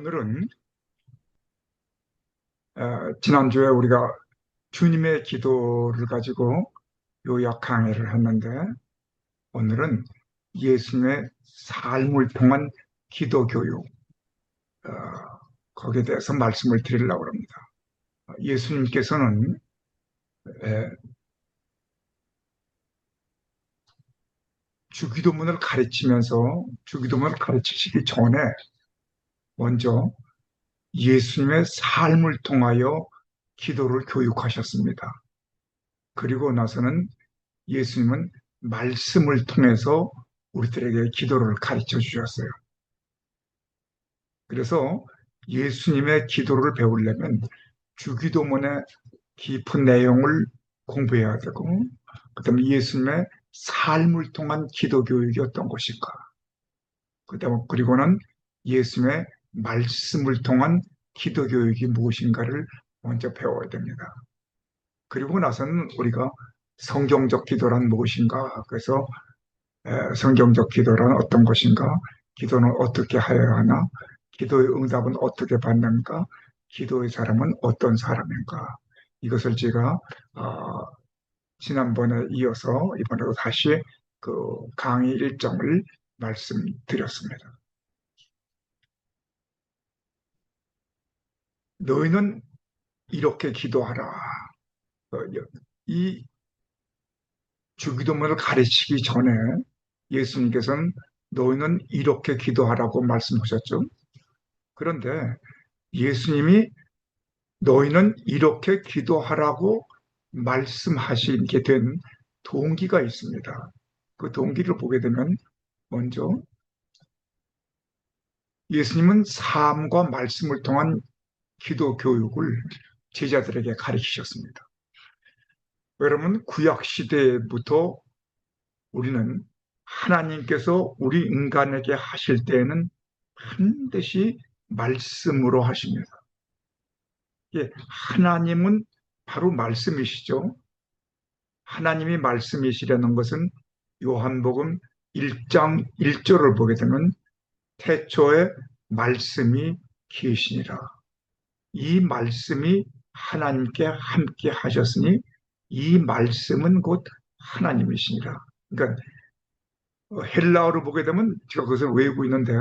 오늘은 지난주에 우리가 주님의 기도를 가지고 요약 강의를 했는데, 오늘은 예수님의 삶을 통한 기도 교육, 어, 거기에 대해서 말씀을 드리려고 합니다. 예수님께서는 에, 주기도문을 가르치면서 주기도문을 가르치시기 전에 먼저 예수님의 삶을 통하여 기도를 교육하셨습니다. 그리고 나서는 예수님은 말씀을 통해서 우리들에게 기도를 가르쳐 주셨어요. 그래서 예수님의 기도를 배우려면 주기도문의 깊은 내용을 공부해야 되고, 그다음에 예수님의 삶을 통한 기도 교육이 어떤 것인가, 그다음에 그리고는 예수님의 말씀을 통한 기도 교육이 무엇인가를 먼저 배워야 됩니다. 그리고 나서는 우리가 성경적 기도란 무엇인가, 그래서 성경적 기도란 어떤 것인가? 기도는 어떻게 하여야 하나? 기도의 응답은 어떻게 받는가? 기도의 사람은 어떤 사람인가? 이것을 제가 지난번에 이어서 이번에도 다시 그 강의 일정을 말씀드렸습니다. 너희는 이렇게 기도하라. 어, 이 주기도문을 가르치기 전에 예수님께서는 너희는 이렇게 기도하라고 말씀하셨죠. 그런데 예수님이 너희는 이렇게 기도하라고 말씀하시게 된 동기가 있습니다. 그 동기를 보게 되면 먼저 예수님은 삶과 말씀을 통한 기도 교육을 제자들에게 가르치셨습니다. 여러분, 구약 시대부터 우리는 하나님께서 우리 인간에게 하실 때에는 반드시 말씀으로 하십니다. 예, 하나님은 바로 말씀이시죠. 하나님이 말씀이시라는 것은 요한복음 1장 1절을 보게 되면 태초에 말씀이 계시니라. 이 말씀이 하나님께 함께 하셨으니 이 말씀은 곧 하나님이시니라. 그러니까 헬라어로 보게 되면 제가 그것을 외우고 있는데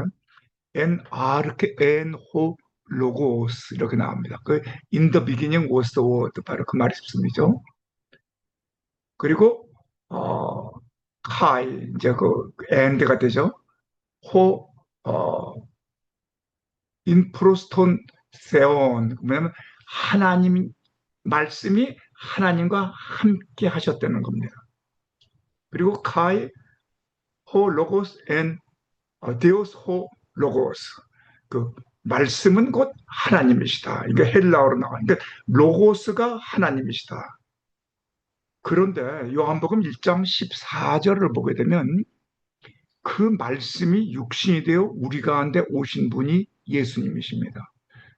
엔 아르케 엔 호 로고스 이렇게 나옵니다. 그 in the beginning was the word 바로 그 말씀이죠. 그리고 카이 이제 그 엔드가 되죠. 호 인프로스톤 세온 뭐냐면 하나님 말씀이 하나님과 함께 하셨다는 겁니다. 그리고 카이 호 로고스 앤 데오스 호 로고스 그 말씀은 곧 하나님이시다. 이게 헬라어로 나와. 그러니까 로고스가 하나님이시다. 그런데 요한복음 1장 14절을 보게 되면 그 말씀이 육신이 되어 우리 가운데 오신 분이 예수님이십니다.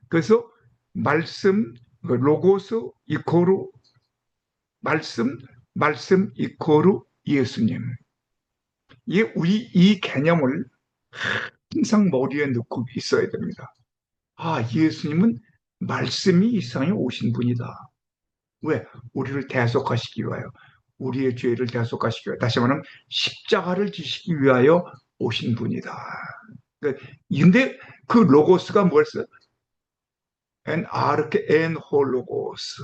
그래서 말씀, 로고스 이코르 말씀, 말씀 이코르 예수님. 우리 이 개념을 항상 머리에 넣고 있어야 됩니다. 아, 예수님은 말씀이 이 세상에 오신 분이다. 왜? 우리를 대속하시기 위하여, 우리의 죄를 대속하시기 위하여, 다시 말하면 십자가를 지시기 위하여 오신 분이다. 근데 그 로고스가 뭐였어요? 엔 아르케 엔 홀로고스.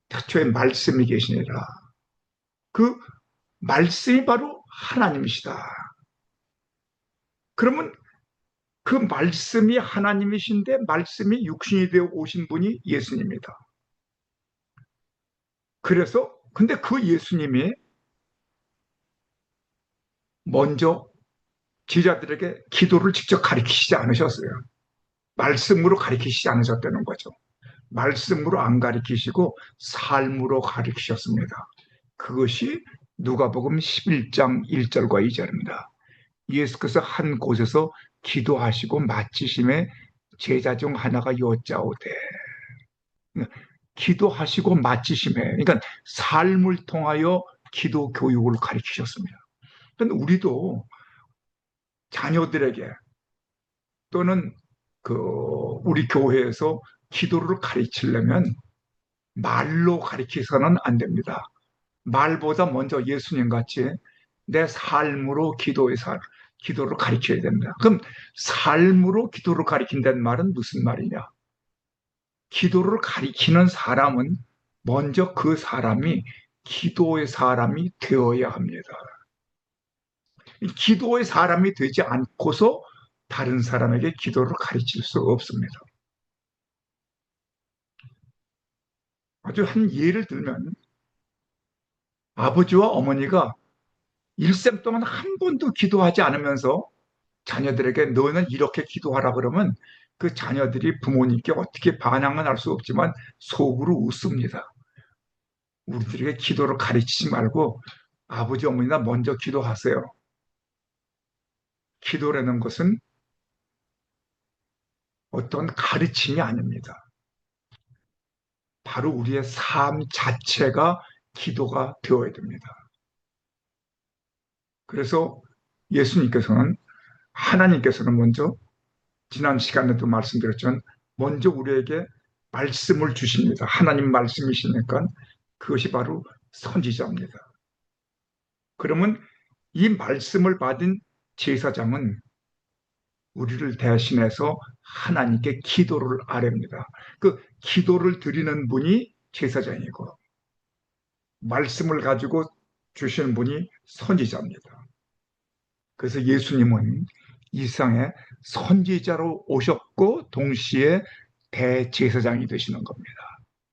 태초에 말씀이 계시니라. 그 말씀이 바로 하나님이시다. 그러면 그 말씀이 하나님이신데 말씀이 육신이 되어 오신 분이 예수님입니다. 그래서 근데 그 예수님이 먼저 제자들에게 기도를 직접 가르치시지 않으셨어요. 말씀으로 가르치시지 않으셨다는 거죠. 말씀으로 안 가르치시고 삶으로 가르치셨습니다. 그것이 누가복음 11장 1절과 2절입니다. 예수께서 한 곳에서 기도하시고 마치심에 제자 중 하나가 여짜오되, 기도하시고 마치심에, 그러니까 삶을 통하여 기도 교육을 가르치셨습니다. 그런데 우리도 자녀들에게 또는 그 우리 교회에서 기도를 가르치려면 말로 가르치서는 안 됩니다. 말보다 먼저 예수님 같이 내 삶으로 기도를 가르쳐야 됩니다. 그럼 삶으로 기도를 가르친다는 말은 무슨 말이냐? 기도를 가리키는 사람은 먼저 그 사람이 기도의 사람이 되어야 합니다. 기도의 사람이 되지 않고서 다른 사람에게 기도를 가르칠 수 없습니다. 아주 한 예를 들면 아버지와 어머니가 일생 동안 한 번도 기도하지 않으면서 자녀들에게 너는 이렇게 기도하라 그러면 그 자녀들이 부모님께 어떻게 반항은 할 수 없지만 속으로 웃습니다. 우리들에게 기도를 가르치지 말고 아버지, 어머니나 먼저 기도하세요. 기도라는 것은 어떤 가르침이 아닙니다. 바로 우리의 삶 자체가 기도가 되어야 됩니다. 그래서 예수님께서는, 하나님께서는 먼저, 지난 시간에도 말씀드렸지만, 먼저 우리에게 말씀을 주십니다. 하나님 말씀이시니까 그것이 바로 선지자입니다. 그러면 이 말씀을 받은 제사장은 우리를 대신해서 하나님께 기도를 아뢰입니다. 그 기도를 드리는 분이 제사장이고 말씀을 가지고 주시는 분이 선지자입니다. 그래서 예수님은 이 세상에 선지자로 오셨고 동시에 대제사장이 되시는 겁니다.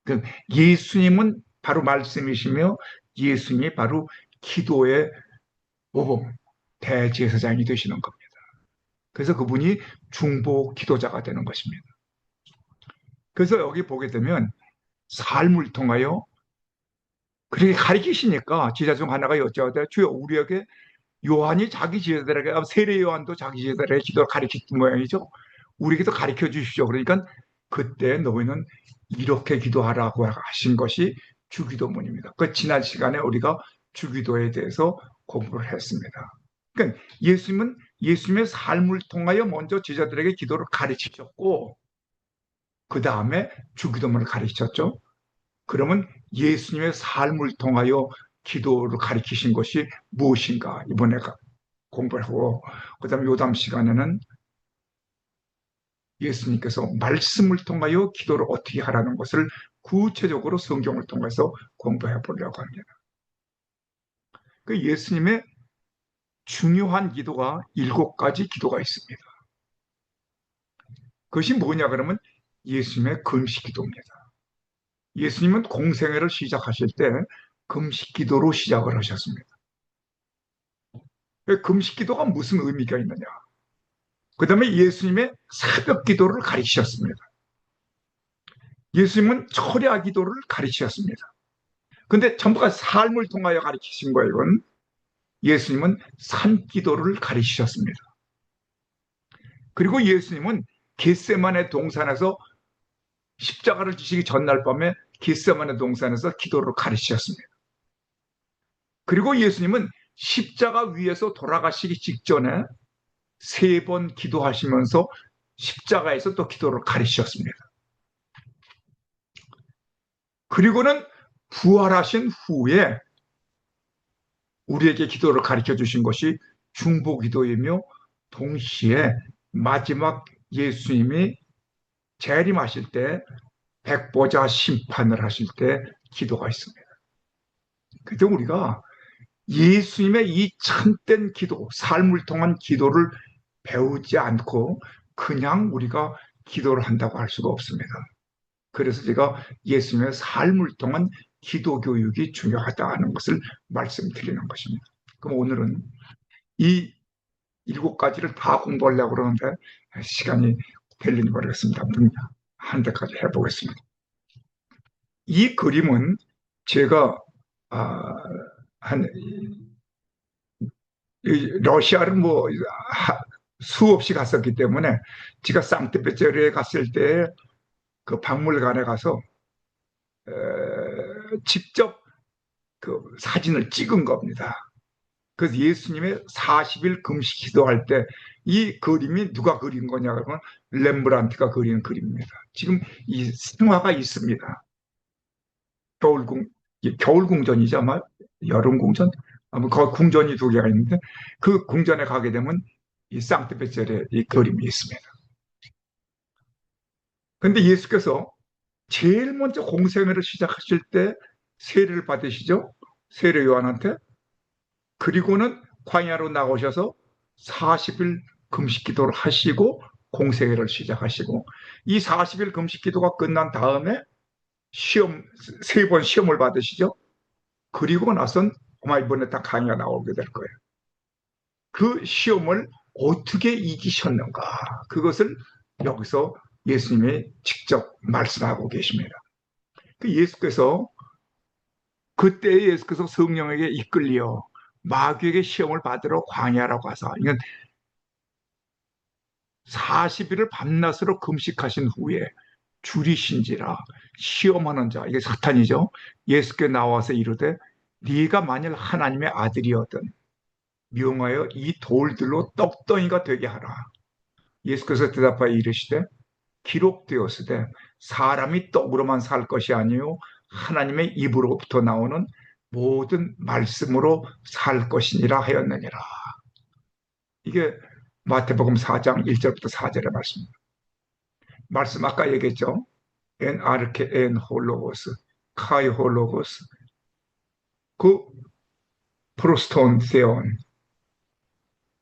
그 예수님은 바로 말씀이시며 예수님이 바로 기도의 모범, 대제사장이 되시는 겁니다. 그래서 그분이 중보 기도자가 되는 것입니다. 그래서 여기 보게 되면 삶을 통하여 그렇게 가르치시니까 제자 중 하나가 여쭤되 주여 우리에게 요한이 자기 제자들에게 세례 요한도 자기 제자들에게 기도를 가르쳤던 모양이죠. 우리에게도 가르쳐 주십시오. 그러니까 그때 너희는 이렇게 기도하라고 하신 것이 주기도문입니다. 그 지난 시간에 우리가 주기도에 대해서 공부를 했습니다. 그러니까 예수님은 예수님의 삶을 통하여 먼저 제자들에게 기도를 가르치셨고 그 다음에 주기도문을 가르치셨죠. 그러면 예수님의 삶을 통하여 기도를 가르치신 것이 무엇인가 이번에 공부를 하고 그 다음에 요담 시간에는 예수님께서 말씀을 통하여 기도를 어떻게 하라는 것을 구체적으로 성경을 통해서 공부해 보려고 합니다. 그 예수님의 중요한 기도가 7가지 기도가 있습니다. 그것이 뭐냐 그러면 예수님의 금식 기도입니다. 예수님은 공생애를 시작하실 때 금식 기도로 시작을 하셨습니다. 금식 기도가 무슨 의미가 있느냐? 그 다음에 예수님의 새벽 기도를 가르치셨습니다. 예수님은 철야 기도를 가르치셨습니다. 근데 전부가 삶을 통하여 가르치신 거예요. 이건 예수님은 산 기도를 가르치셨습니다. 그리고 예수님은 겟세마네 동산에서 십자가를 지시기 전날 밤에 겟세마네 동산에서 기도를 가르치셨습니다. 그리고 예수님은 십자가 위에서 돌아가시기 직전에 3번 기도하시면서 십자가에서 또 기도를 가르치셨습니다. 그리고는 부활하신 후에 우리에게 기도를 가르쳐 주신 것이 중보기도이며 동시에 마지막 예수님이 재림하실 때 백보자 심판을 하실 때 기도가 있습니다. 그래서 우리가 예수님의 이 참된 기도, 삶을 통한 기도를 배우지 않고 그냥 우리가 기도를 한다고 할 수가 없습니다. 그래서 제가 예수님의 삶을 통한 기도 교육이 중요하다는 것을 말씀드리는 것입니다. 그럼 오늘은 이 7가지를 다 공부하려고 그러는데 시간이 될리니 모르겠습니다. 한 대까지 해보겠습니다. 이 그림은 제가 한 러시아를 뭐 수없이 갔었기 때문에 제가 상트페테르에 갔을 때 그 박물관에 가서 직접 그 사진을 찍은 겁니다. 그래서 예수님의 40일 금식 기도할 때 이 그림이 누가 그린 거냐 그러면 렘브란트가 그리는 그림입니다. 지금 이 승화가 있습니다. 겨울궁, 겨울궁전이죠 아마 여름궁전? 아마 그 궁전이 두 개가 있는데 그 궁전에 가게 되면 이 상트페체르의 이 그림이 있습니다. 근데 예수께서 제일 먼저 공생애를 시작하실 때 세례를 받으시죠? 세례 요한한테. 그리고는 광야로 나오셔서 40일 금식 기도를 하시고 공생애를 시작하시고 이 40일 금식 기도가 끝난 다음에 시험, 세 번 시험을 받으시죠? 그리고 나선 아마 이번에 딱 강의가 나오게 될 거예요. 그 시험을 어떻게 이기셨는가? 그것을 여기서 예수님이 직접 말씀하고 계십니다. 그 예수께서 그때 예수께서 성령에게 이끌려 마귀에게 시험을 받으러 광야라고 하사 이건 40일을 밤낮으로 금식하신 후에 줄이신지라 시험하는 자 이게 사탄이죠. 예수께 나와서 이르되 네가 만일 하나님의 아들이었든 명하여 이 돌들로 떡덩이가 되게 하라. 예수께서 대답하여 이르시되 기록되었으되 사람이 떡으로만 살 것이 아니요 하나님의 입으로부터 나오는 모든 말씀으로 살 것이니라 하였느니라. 이게 마태복음 4장 1절부터 4절의 말씀입니다. 말씀 아까 얘기했죠. 엔 아르케 엔 홀로고스 카이 홀로고스 그 프로스톤 세온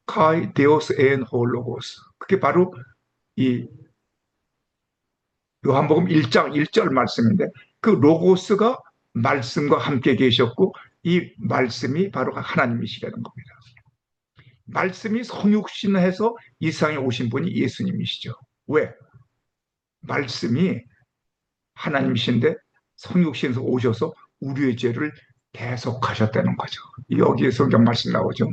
카이 데오스 엔 홀로고스 그게 바로 이 요한복음 1장 1절 말씀인데 그 로고스가 말씀과 함께 계셨고 이 말씀이 바로 하나님이시라는 겁니다. 말씀이 성육신해서 이 세상에 오신 분이 예수님이시죠. 왜? 말씀이 하나님이신데 성육신에서 오셔서 우리의 죄를 대속하셨다는 거죠. 여기에 성경 말씀 나오죠.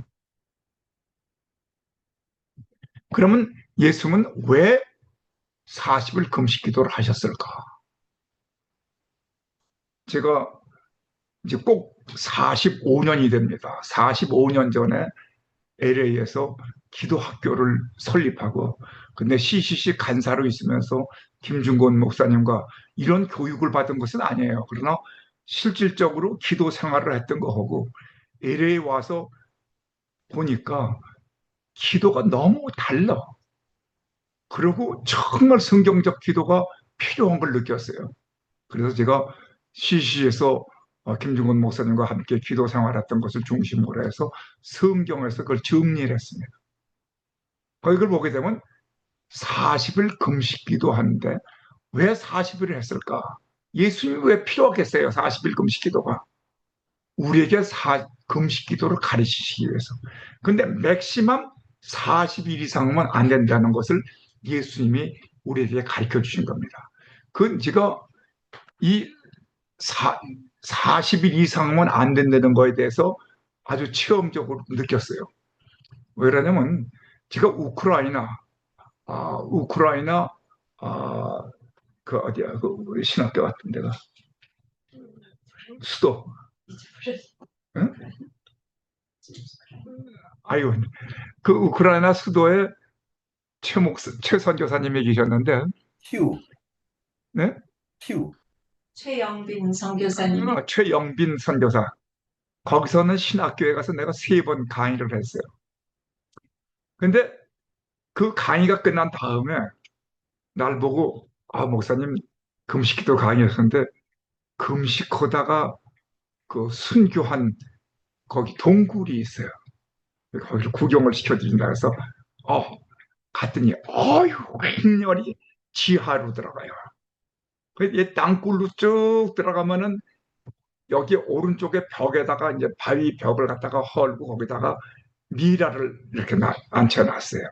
그러면 예수님은 왜 40일 금식 기도를 하셨을까? 제가 이제 꼭 45년이 됩니다. 45년 전에 LA에서 기도학교를 설립하고 근데 CCC 간사로 있으면서 김중곤 목사님과 이런 교육을 받은 것은 아니에요. 그러나 실질적으로 기도 생활을 했던 거하고 LA 와서 보니까 기도가 너무 달라. 그리고 정말 성경적 기도가 필요한 걸 느꼈어요. 그래서 제가 CC에서 김중곤 목사님과 함께 기도 생활했던 것을 중심으로 해서 성경에서 그걸 정리를 했습니다. 그걸 보게 되면 40일 금식 기도하는데 왜 40일을 했을까? 예수님이 왜 필요하겠어요? 40일 금식 기도가. 우리에게 금식 기도를 가르치시기 위해서. 근데 맥시멈 40일 이상은 안 된다는 것을 예수님이 우리에게 가르쳐 주신 겁니다. 그건 제가 이 40일 이상은 안 된다는 거에 대해서 아주 체험적으로 느꼈어요. 왜냐면 제가 우크라이나 아, 그 어디야 그 우리 신학교 같은 데가 수도 응? 아유 그 우크라이나 수도에 최 선교사님이 계셨는데 휴, 네? 휴. 최영빈 선교사님. 최영빈 선교사 거기서는 신학교에 가서 내가 3번 강의를 했어요. 근데 그 강의가 끝난 다음에 날 보고 목사님 금식기도 강의였는데 금식하다가 그 순교한 거기 동굴이 있어요. 거기를 구경을 시켜드린다 해서 어 갔더니 어휴 횡렬히 지하로 들어가요. 그 땅굴로 쭉 들어가면은 여기 오른쪽에 벽에다가 이제 바위 벽을 갖다가 헐고 거기다가 미라를 이렇게 앉혀놨어요.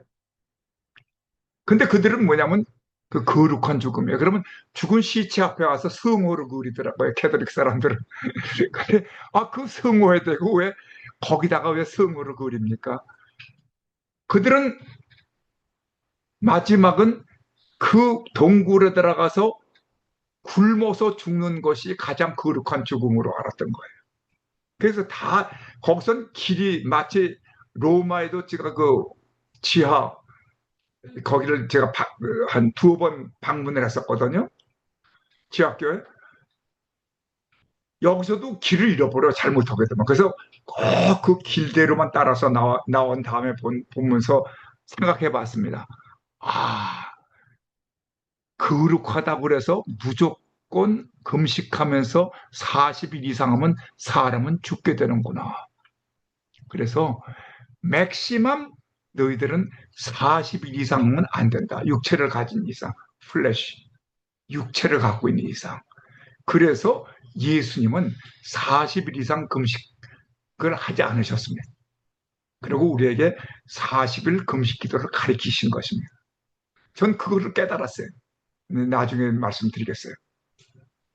근데 그들은 뭐냐면 그 거룩한 죽음이에요. 그러면 죽은 시체 앞에 와서 성호를 그리더라고요. 캐톨릭 사람들은. 근데 그 성호에 대고 왜 거기다가 왜 성호를 그립니까? 그들은 마지막은 그 동굴에 들어가서 굶어서 죽는 것이 가장 거룩한 죽음으로 알았던 거예요. 그래서 다 거기선 길이 마치 로마에도 제가 그 지하 거기를 제가 한 두어 번 방문을 했었거든요. 지하교회. 여기서도 길을 잃어버려 잘못하게 되면. 그래서 꼭 그 길대로만 따라서 나온 다음에 보면서 생각해 봤습니다. 아, 거룩하다고 그래서 무조건 금식하면서 40일 이상 하면 사람은 죽게 되는구나. 그래서 맥시멈 너희들은 40일 이상 하면 안 된다. 육체를 가진 이상, 플래시, 육체를 갖고 있는 이상. 그래서 예수님은 40일 이상 금식을 하지 않으셨습니다. 그리고 우리에게 40일 금식 기도를 가르치신 것입니다. 전 그거를 깨달았어요. 나중에 말씀드리겠어요.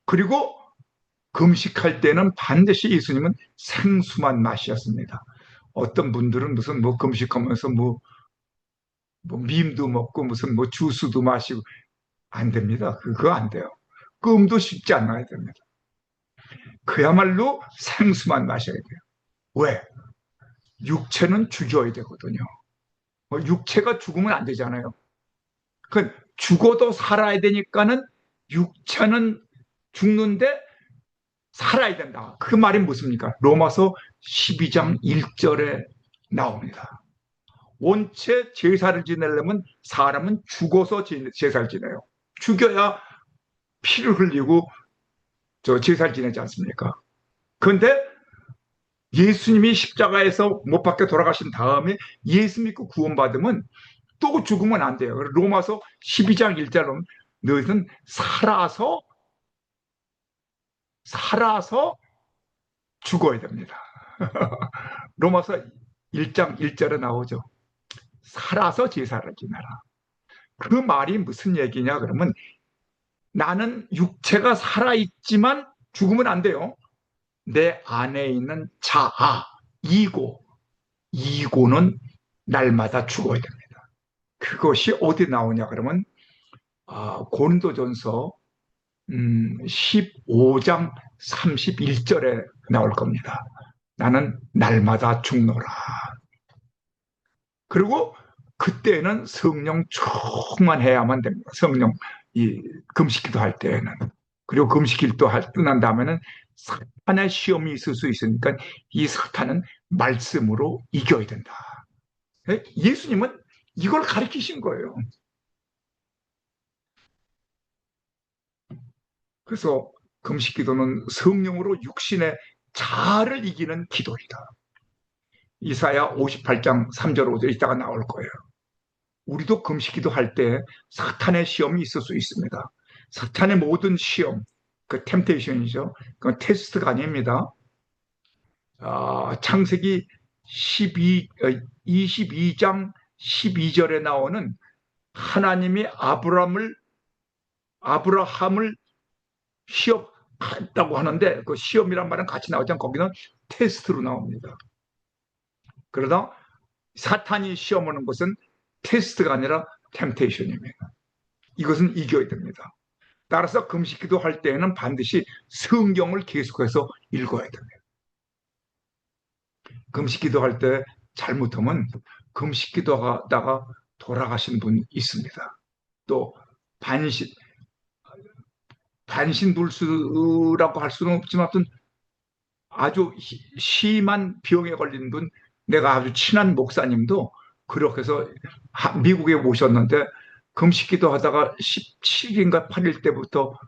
그리고 금식할 때는 반드시 예수님은 생수만 마셨습니다. 어떤 분들은 무슨 뭐 금식하면서 뭐 밈도 먹고 무슨 뭐 주스도 마시고 안 됩니다. 그거 안 돼요. 끔도 씹지 않아야 됩니다. 그야말로 생수만 마셔야 돼요. 왜? 육체는 죽여야 되거든요. 육체가 죽으면 안 되잖아요. 그 죽어도 살아야 되니까는 육체는 죽는데 살아야 된다. 그 말이 무엇입니까? 로마서 12장 1절에 나옵니다. 원체 제사를 지내려면 사람은 죽어서 제사를 지내요. 죽여야 피를 흘리고 제사를 지내지 않습니까? 그런데 예수님이 십자가에서 못 박혀 돌아가신 다음에 예수 믿고 구원받으면 또 죽으면 안 돼요. 로마서 12장 1절은 너희는 살아서 죽어야 됩니다. 로마서 1장 1절에 나오죠. 살아서 제사를 지내라. 그 말이 무슨 얘기냐 그러면 나는 육체가 살아있지만 죽으면 안 돼요. 내 안에 있는 자아, 이고는 날마다 죽어야 됩니다. 그것이 어디 나오냐 그러면 고린도전서 15장 31절에 나올 겁니다. 나는 날마다 죽노라. 그리고 그때는 성령 충만해야만 됩니다. 성령 이 금식기도 할 때에는. 그리고 금식기도 끝난 다음에는 사탄의 시험이 있을 수 있으니까 이 사탄은 말씀으로 이겨야 된다. 예수님은 이걸 가르치신 거예요. 그래서 금식기도는 성령으로 육신의 자아를 이기는 기도이다. 이사야 58장 3절 5절 이따가 나올 거예요. 우리도 금식기도 할 때 사탄의 시험이 있을 수 있습니다. 사탄의 모든 시험, 그 템테이션이죠. 그 테스트가 아닙니다. 창세기 22장 12절에 나오는 하나님이 아브라함을 시험했다고 하는데 그 시험이란 말은 같이 나오지 않고 거기는 테스트로 나옵니다. 그러다 사탄이 시험하는 것은 테스트가 아니라 템테이션입니다. 이것은 이겨야 됩니다. 따라서 금식기도 할 때에는 반드시 성경을 계속해서 읽어야 됩니다. 금식기도 할 때 잘못하면 금식기도하다가 돌아가신 분 있습니다. 또 반신불수라고 할 수는 없지만 아주 심한 병에 걸린 분, 내가 아주 친한 목사님도 그렇게 해서 미국에 오셨는데 금식기도 하다가 17일인가 8일 때부터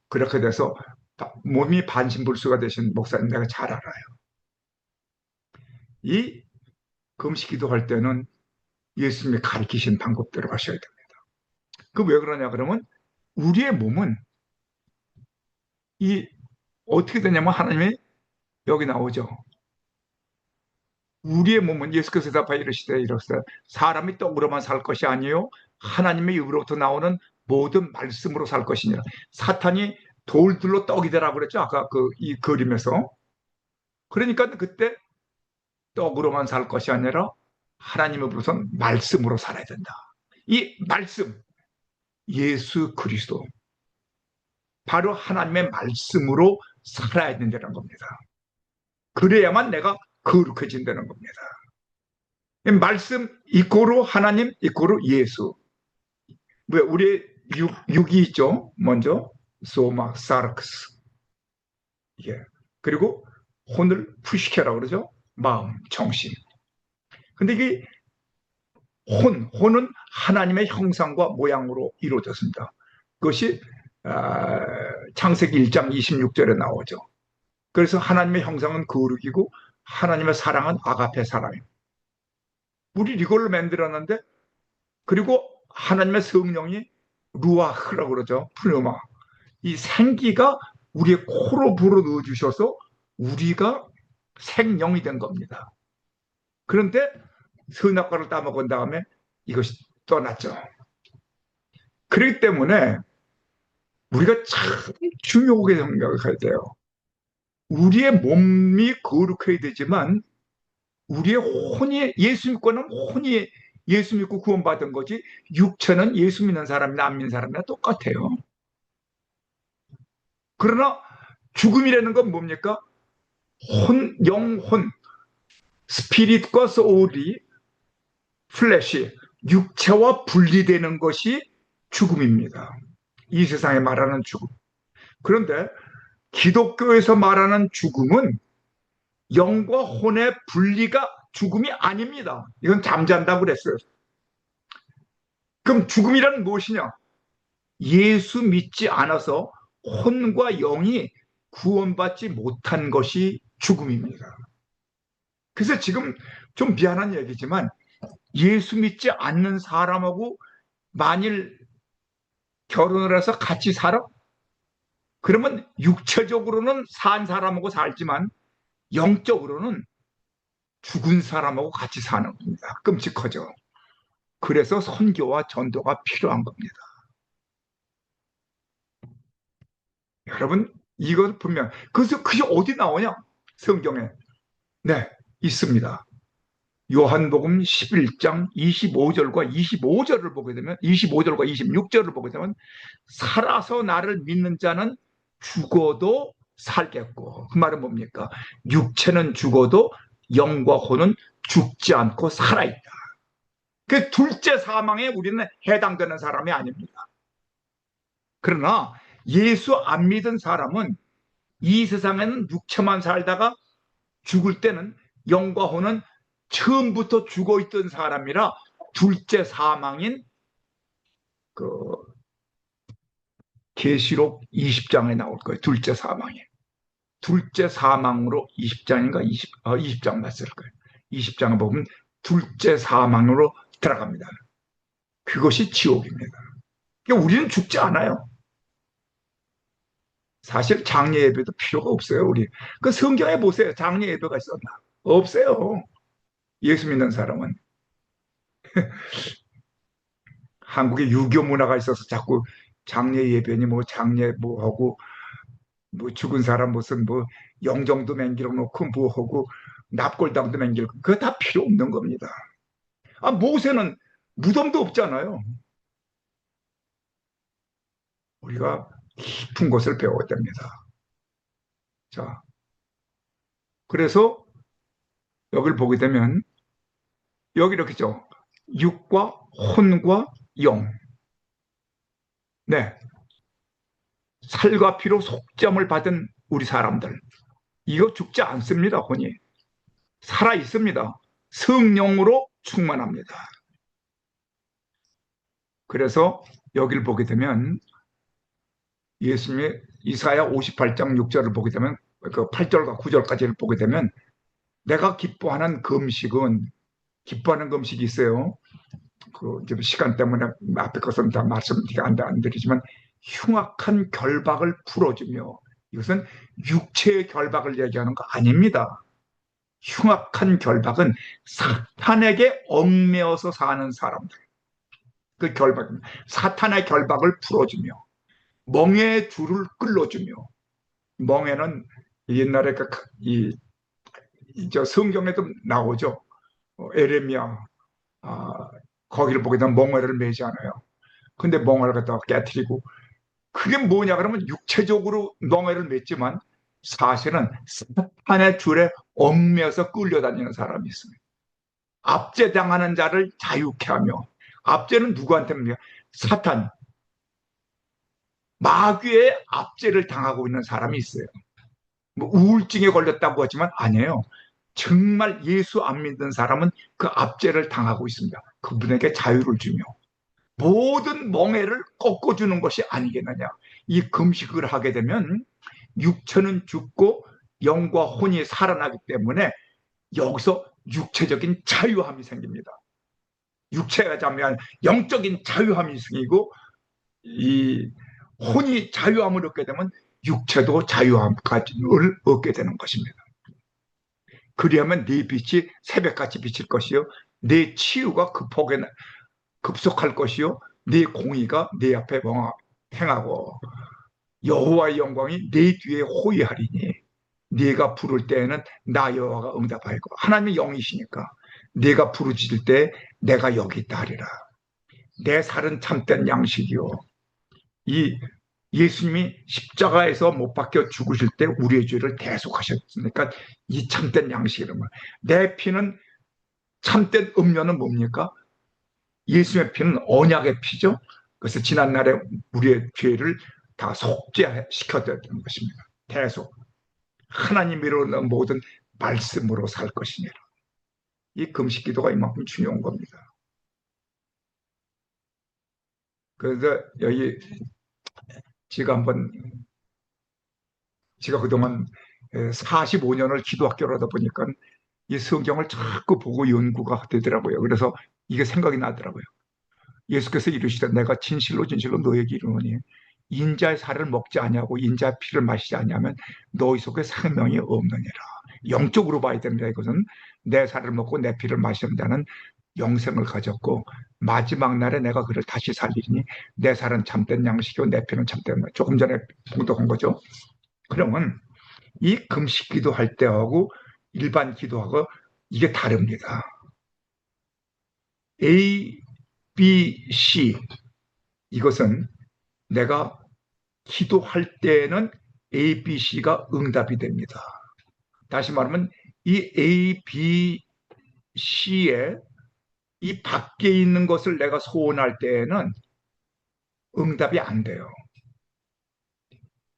그렇게 돼서 몸이 반신불수가 되신 목사님 내가 잘 알아요. 이 금식기도 할 때는 예수님이 가르치신 방법대로 하셔야 됩니다. 그 왜 그러냐 그러면 우리의 몸은 이 어떻게 되냐면 하나님이 여기 나오죠. 우리의 몸은 예수께서 대답하여 이르시되 사람이 떡으로만 살 것이 아니요 하나님의 입으로부터 나오는 모든 말씀으로 살 것이니라. 사탄이 돌들로 떡이 되라고 그랬죠. 아까 이 그림에서. 그러니까 그때 떡으로만 살 것이 아니라 하나님의 입으로서 말씀으로 살아야 된다. 이 말씀, 예수 그리스도. 바로 하나님의 말씀으로 살아야 된다는 겁니다. 그래야만 내가 거룩해진다는 겁니다. 말씀 이꼬르 하나님 이꼬르 예수. 왜 우리 육이 있죠? 먼저 소마 사르크스. 예. 그리고 혼을 푸시케라 그러죠? 마음, 정신. 근데 이게 혼은 하나님의 형상과 모양으로 이루어졌습니다. 그것이 창세기 1장 26절에 나오죠. 그래서 하나님의 형상은 거룩이고 하나님의 사랑은 아가페 사랑입니다. 우리 이걸로 만들었는데, 그리고 하나님의 성령이 루아흐라고 그러죠. 푸르마. 이 생기가 우리의 코로 불어 넣어주셔서 우리가 생명이 된 겁니다. 그런데 선악과를 따먹은 다음에 이것이 떠났죠. 그렇기 때문에 우리가 참 중요하게 생각해야 돼요. 우리의 몸이 거룩해야 되지만 우리의 혼이, 예수 믿고는 혼이 예수 믿고 구원받은 거지, 육체는 예수 믿는 사람이나 안 믿는 사람이나 똑같아요. 그러나 죽음이라는 건 뭡니까? 영혼, 스피릿과 소울이, 플래시, 육체와 분리되는 것이 죽음입니다. 이 세상에 말하는 죽음. 그런데 기독교에서 말하는 죽음은 영과 혼의 분리가 죽음이 아닙니다. 이건 잠잔다고 그랬어요. 그럼 죽음이란 무엇이냐? 예수 믿지 않아서 혼과 영이 구원받지 못한 것이 죽음입니다. 그래서 지금 좀 미안한 얘기지만 예수 믿지 않는 사람하고 만일 결혼을 해서 같이 살아? 그러면 육체적으로는 산 사람하고 살지만 영적으로는 죽은 사람하고 같이 사는 겁니다. 끔찍하죠. 그래서 선교와 전도가 필요한 겁니다. 여러분, 이건 분명, 그래서 그게 어디 나오냐? 성경에. 네, 있습니다. 요한복음 11장 25절과 25절을 보게 되면, 25절과 26절을 보게 되면, 살아서 나를 믿는 자는 죽어도 살겠고, 그 말은 뭡니까? 육체는 죽어도 영과 혼은 죽지 않고 살아있다. 그 둘째 사망에 우리는 해당되는 사람이 아닙니다. 그러나 예수 안 믿은 사람은 이 세상에는 육체만 살다가 죽을 때는 영과 혼은 처음부터 죽어 있던 사람이라 둘째 사망인 그 계시록 20장에 나올 거예요. 둘째 사망이. 둘째 사망으로 20장인가 20장 맞을 거예요. 20장을 보면 둘째 사망으로 들어갑니다. 그것이 지옥입니다. 그러니까 우리는 죽지 않아요. 사실 장례 예배도 필요가 없어요. 우리 그 성경에 보세요. 장례 예배가 있었나? 없어요. 예수 믿는 사람은. 한국에 유교 문화가 있어서 자꾸 장례 예배니 뭐 장례 뭐 하고 뭐 죽은 사람 무슨 뭐 영정도 맹기로 놓고 뭐 하고 납골당도 맹기로, 그거 다 필요 없는 겁니다. 아, 모세는 무덤도 없잖아요. 우리가 깊은 것을 배워야 됩니다. 자, 그래서 여기를 보게 되면 여기 이렇게죠. 육과 혼과 영. 네. 살과 피로 속점을 받은 우리 사람들. 이거 죽지 않습니다, 혼이. 살아 있습니다. 성령으로 충만합니다. 그래서 여기를 보게 되면 예수님의 이사야 58장 6절을 보게 되면 그 8절과 9절까지를 보게 되면 내가 기뻐하는 금식은, 기뻐하는 금식이 있어요. 그 시간 때문에 앞에 것은 다 말씀 안 드리지만 흉악한 결박을 풀어주며, 이것은 육체의 결박을 얘기하는 거 아닙니다. 흉악한 결박은 사탄에게 얽매여서 사는 사람들, 그 결박, 사탄의 결박을 풀어주며 멍에의 줄을 끌어주며. 멍에는 옛날에 저 성경에도 나오죠. 에레미야, 아, 거기를 보게 되면 멍에를 매지 않아요. 근데 멍에를 갖다가 깨트리고, 그게 뭐냐 그러면 육체적으로 멍에를 맸지만 사실은 사탄의 줄에 얽매여서 끌려다니는 사람이 있어요. 압제당하는 자를 자유케 하며, 압제는 누구한테 합니까? 사탄, 마귀의 압제를 당하고 있는 사람이 있어요. 뭐 우울증에 걸렸다고 하지만 아니에요. 정말 예수 안 믿는 사람은 그 압제를 당하고 있습니다. 그분에게 자유를 주며 모든 멍해를 꺾어주는 것이 아니겠느냐. 이 금식을 하게 되면 육체는 죽고 영과 혼이 살아나기 때문에 여기서 육체적인 자유함이 생깁니다. 육체가 자면 영적인 자유함이 생기고, 이 혼이 자유함을 얻게 되면 육체도 자유함까지 얻게 되는 것입니다. 그리하면 네 빛이 새벽같이 비칠 것이요, 네 치유가 급속할 것이요, 네 공의가 네 앞에 행하고 여호와의 영광이 네 뒤에 호위하리니, 네가 부를 때에는 나 여호와가 응답하고, 하나님의 영이시니까 네가 부르짖을 때 내가 여기 있다 하리라. 내 살은 참된 양식이요. 이 예수님이 십자가에서 못 박혀 죽으실 때 우리의 죄를 대속하셨으니까 이 참된 양식이란 말이에요. 내 피는, 참된 음료는 뭡니까? 예수님의 피는 언약의 피죠. 그래서 지난날에 우리의 죄를 다 속죄시켜야 되는 것입니다. 대속. 하나님이로 모든 말씀으로 살 것이니라. 이 금식 기도가 이만큼 중요한 겁니다. 그래서 여기 제가 한번, 제가 그동안 45년을 기도학교를 하다 보니까 이 성경을 자꾸 보고 연구가 되더라고요. 그래서 이게 생각이 나더라고요. 예수께서 이르시되 내가 진실로 진실로 너에게 이르노니 인자의 살을 먹지 아니하고 인자의 피를 마시지 아니하면 너희 속에 생명이 없느니라. 영적으로 봐야 됩니다. 이것은 내 살을 먹고 내 피를 마시는 자는 영생을 가졌고 마지막 날에 내가 그를 다시 살리니 내 살은 참된 양식이고 내 피는 참된, 조금 전에 봉독한 거죠. 그러면 이 금식 기도할 때하고 일반 기도하고 이게 다릅니다. A, B, C, 이것은 내가 기도할 때는 A, B, C가 응답이 됩니다. 다시 말하면 이 A, B, C의 이 밖에 있는 것을 내가 소원할 때에는 응답이 안 돼요.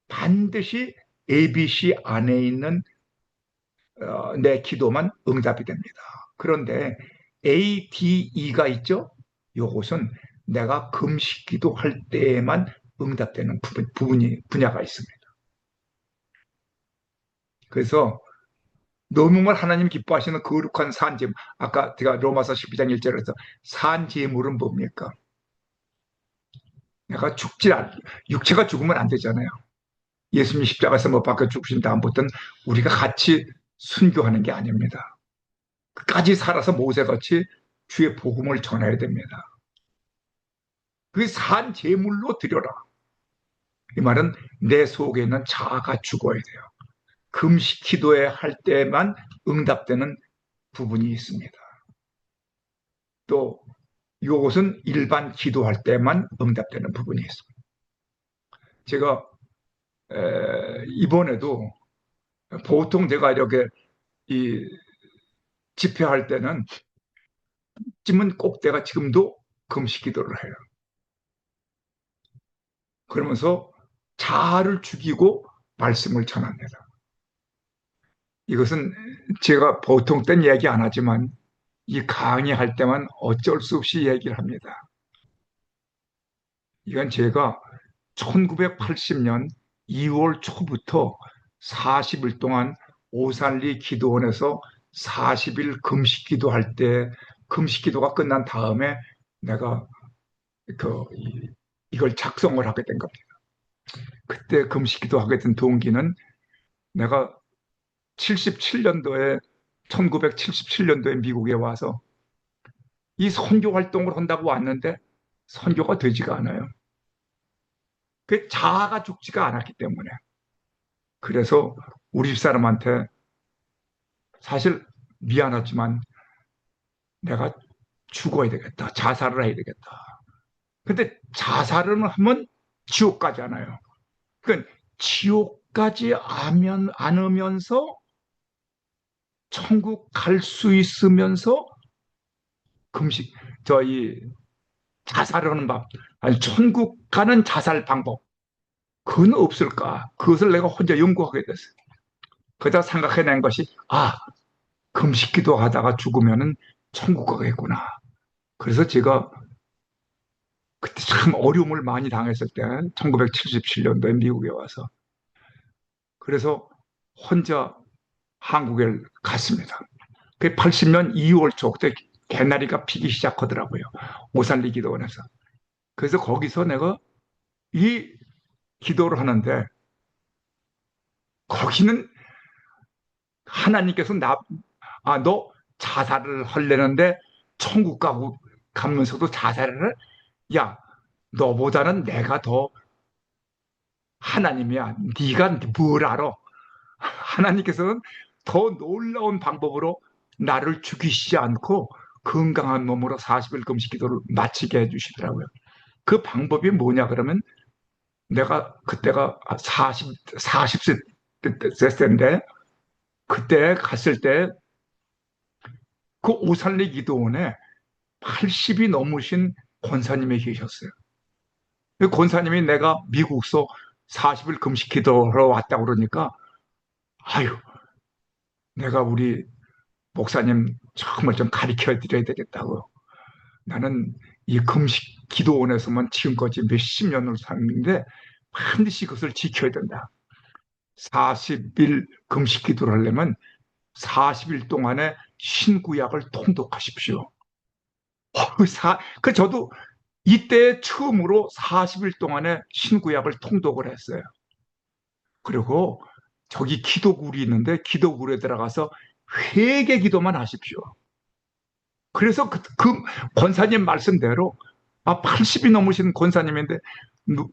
반드시 A, B, C 안에 있는 내 기도만 응답이 됩니다. 그런데 A, D, E가 있죠? 이것은 내가 금식 기도할 때에만 응답되는 분야가 있습니다. 그래서 너무만 하나님 기뻐하시는 거룩한 산제물, 아까 제가 로마서 12장 1절에서 산제물은 뭡니까? 내가 육체가 죽으면 안 되잖아요. 예수님 십자가에서 못 박혀 죽으신 다음부터는 우리가 같이 순교하는 게 아닙니다. 끝까지 살아서 모세같이 주의 복음을 전해야 됩니다. 그 산 제물로 드려라. 이 말은 내 속에 있는 자아가 죽어야 돼요. 금식 기도에 할 때만 응답되는 부분이 있습니다. 또 이것은 일반 기도할 때만 응답되는 부분이 있습니다. 제가 이번에도 보통 제가 이렇게 이 집회할 때는 찜은 꼭 내가 지금도 금식 기도를 해요. 그러면서 자아를 죽이고 말씀을 전합니다. 이것은 제가 보통 땐 얘기 안 하지만 이 강의할 때만 어쩔 수 없이 얘기를 합니다. 이건 제가 1980년 2월 초부터 40일 동안 오살리 기도원에서 40일 금식 기도할 때, 금식 기도가 끝난 다음에 내가 이걸 작성을 하게 된 겁니다. 그때 금식 기도하게 된 동기는 내가 77년도에 1977년도에 미국에 와서 이 선교 활동을 한다고 왔는데 선교가 되지가 않아요. 그 자아가 죽지가 않았기 때문에. 그래서 우리 집사람한테 사실 미안하지만 내가 죽어야 되겠다. 자살을 해야 되겠다. 근데 자살을 하면 지옥 가잖아요. 그러니까 지옥까지 않으면서 천국 갈 수 있으면서 금식, 저희 자살하는 방, 아니, 천국 가는 자살 방법, 그건 없을까? 그것을 내가 혼자 연구하게 됐어요. 그러다 생각해낸 것이, 금식기도 하다가 죽으면은 천국 가겠구나. 그래서 제가 그때 참 어려움을 많이 당했을 때, 1977년도에 미국에 와서. 그래서 혼자 한국에 갔습니다. 그 80년 2월 초 때 개나리가 피기 시작하더라고요. 오살리 기도원에서. 그래서 거기서 내가 이 기도를 하는데 거기는 하나님께서 너 자살을 하려는데 천국 가고 가면서도 자살을 해? 야, 너보다는 내가 더 하나님이야. 네가 뭘 알아? 하나님께서는 더 놀라운 방법으로 나를 죽이시지 않고 건강한 몸으로 40일 금식 기도를 마치게 해주시더라고요. 그 방법이 뭐냐 그러면 내가 그때가 40세 때인데 그때 갔을 때 그 오살리 기도원에 80이 넘으신 권사님이 계셨어요. 그 권사님이 내가 미국서 40일 금식 기도하러 왔다고 그러니까 아유 내가 우리 목사님 정말 좀 가르쳐 드려야 되겠다고. 나는 이 금식 기도원에서만 지금까지 몇십 년을 살았는데 반드시 그것을 지켜야 된다. 40일 금식 기도를 하려면 40일 동안에 신구약을 통독하십시오. 저도 이때 처음으로 40일 동안에 신구약을 통독을 했어요. 그리고 저기 기도굴이 있는데 기도굴에 들어가서 회개 기도만 하십시오. 그래서 그 권사님 말씀대로 80이 넘으신 권사님인데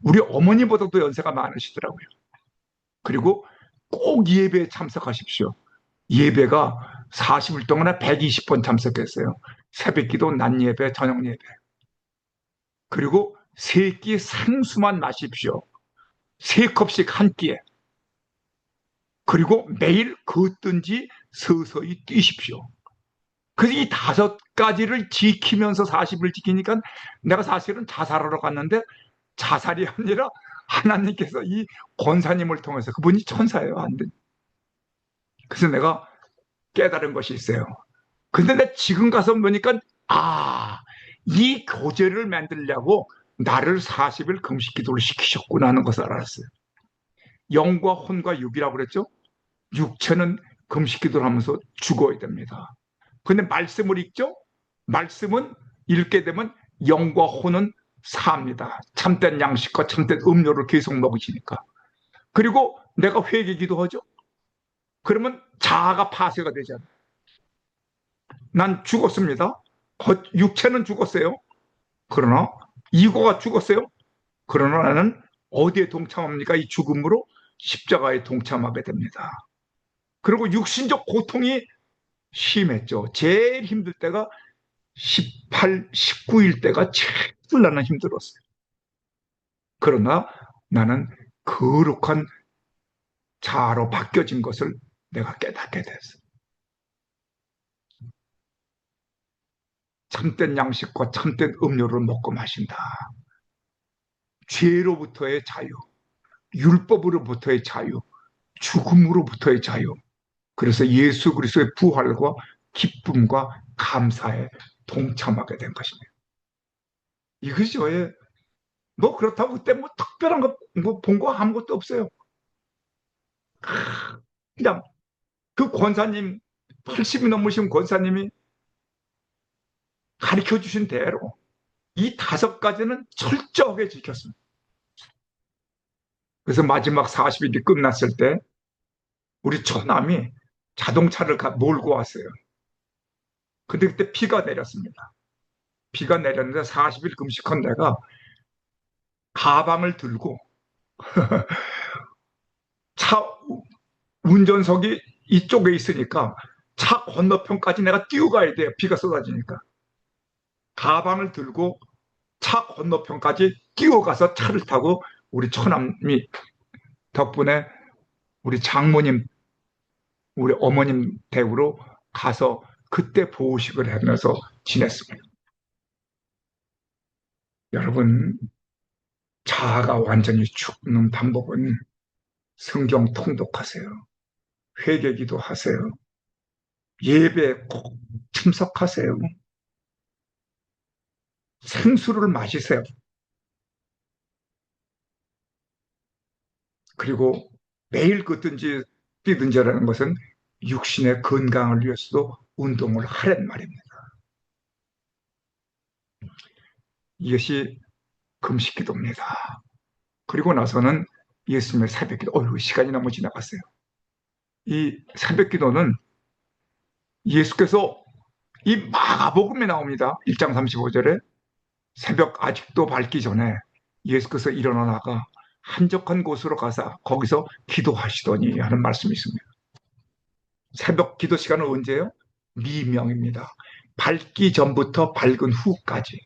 우리 어머니보다도 연세가 많으시더라고요. 그리고 꼭 예배에 참석하십시오. 예배가 40일 동안에 120번 참석했어요. 새벽기도, 낮예배, 저녁예배. 그리고 세 끼 생수만 마십시오. 세 컵씩 한 끼에. 그리고 매일 걷든지 서서히 뛰십시오. 그래서 이 5가지를 지키면서 40을 지키니까 내가 사실은 자살하러 갔는데 자살이 아니라 하나님께서 이 권사님을 통해서 그분이 천사예요. 안 돼. 그래서 내가 깨달은 것이 있어요. 근데 내가 지금 가서 보니까 이 교제를 만들려고 나를 40일 금식 기도를 시키셨구나 하는 것을 알았어요. 영과 혼과 육이라고 그랬죠? 육체는 금식 기도를 하면서 죽어야 됩니다. 근데 말씀을 읽죠? 말씀은 읽게 되면 영과 혼은 삽니다. 참된 양식과 참된 음료를 계속 먹으시니까. 그리고 내가 회개 기도하죠? 그러면 자아가 파쇄가 되잖아요. 난 죽었습니다. 육체는 죽었어요. 그러나 이거가 죽었어요. 그러나 나는 어디에 동참합니까? 이 죽음으로 십자가에 동참하게 됩니다. 그리고 육신적 고통이 심했죠. 제일 힘들 때가 18, 19일 때가 제일 나는 힘들었어요. 그러나 나는 거룩한 자아로 바뀌어진 것을 내가 깨닫게 됐어요. 참된 양식과 참된 음료를 먹고 마신다. 죄로부터의 자유, 율법으로부터의 자유, 죽음으로부터의 자유. 그래서 예수 그리스도의 부활과 기쁨과 감사에 동참하게 된 것입니다. 이것이 저의 그렇다고 그때 특별한 거 본 거 아무것도 없어요. 그냥 그 권사님 80이 넘으신 권사님이 가르쳐 주신 대로 이 5가지는 철저하게 지켰습니다. 그래서 마지막 40일이 끝났을 때 우리 처남이 자동차를 몰고 왔어요. 근데 그때 비가 내렸습니다. 비가 내렸는데 40일 금식한 내가 가방을 들고 차 운전석이 이쪽에 있으니까 차 건너편까지 내가 뛰어가야 돼요. 비가 쏟아지니까. 가방을 들고 차 건너편까지 뛰어가서 차를 타고 우리 처남이 덕분에 우리 장모님, 우리 어머님 댁으로 가서 그때 보호식을 하면서 지냈습니다. 여러분, 자아가 완전히 죽는 방법은 성경 통독하세요. 회개기도 하세요. 예배에 꼭 참석하세요. 생수를 마시세요. 그리고 매일 걷든지 뛰든지 하는 것은 육신의 건강을 위해서도 운동을 하란 말입니다. 이것이 금식기도입니다. 그리고 나서는 예수님의 새벽기도. 시간이 너무 지나갔어요. 이 새벽기도는 예수께서 이 마가복음에 나옵니다. 1장 35절에 새벽 아직도 밝기 전에 예수께서 일어나 나가 한적한 곳으로 가서 거기서 기도하시더니 하는 말씀이 있습니다. 새벽 기도 시간은 언제예요? 미명입니다. 밝기 전부터 밝은 후까지.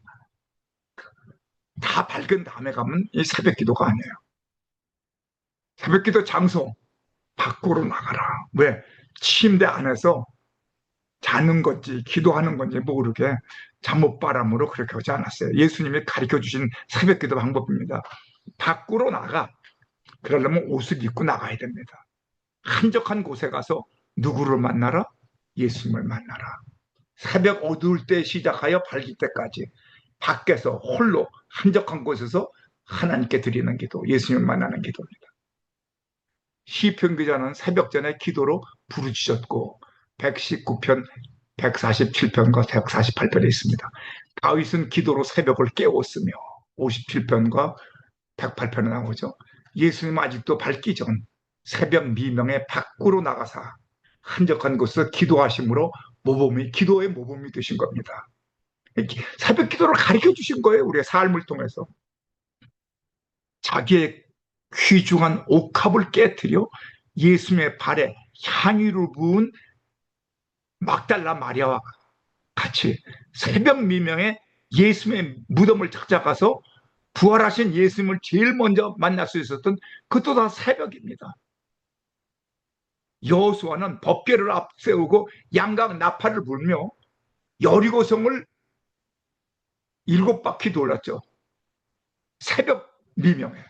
다 밝은 다음에 가면 이 새벽 기도가 아니에요. 새벽 기도 장소 밖으로 나가라. 왜? 침대 안에서 자는 건지 기도하는 건지 모르게 잠옷바람으로 그렇게 하지 않았어요. 예수님이 가르쳐 주신 새벽 기도 방법입니다. 밖으로 나가. 그러려면 옷을 입고 나가야 됩니다. 한적한 곳에 가서 누구를 만나라? 예수님을 만나라. 새벽 어두울 때 시작하여 밝을 때까지 밖에서 홀로 한적한 곳에서 하나님께 드리는 기도, 예수님을 만나는 기도입니다. 시편 기자는 새벽 전에 기도로 부르짖었고 119편, 147편과 148편에 있습니다. 다윗은 기도로 새벽을 깨웠으며 57편과 108편에 나오죠. 예수님 아직도 밝기 전 새벽 미명에 밖으로 나가사 한적한 곳에서 기도하심으로 기도의 모범이 되신 겁니다. 새벽 기도를 가르쳐 주신 거예요. 우리의 삶을 통해서. 자기의 귀중한 옥합을 깨뜨려 예수님의 발에 향유를 부은 막달라 마리아와 같이 새벽 미명에 예수님의 무덤을 찾아가서 부활하신 예수님을 제일 먼저 만날 수 있었던 그것도 다 새벽입니다. 여호수아는 법궤를 앞세우고 양각 나팔을 불며 여리고성을 7바퀴 돌았죠. 새벽 미명에.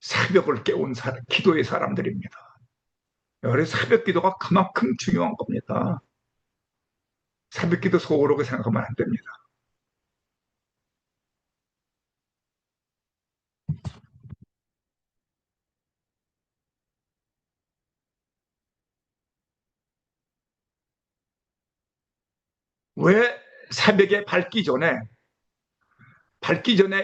새벽을 깨운 기도의 사람들입니다. 그래서 새벽 기도가 그만큼 중요한 겁니다. 새벽 기도 소홀하게 생각하면 안 됩니다. 왜 새벽에 밝기 전에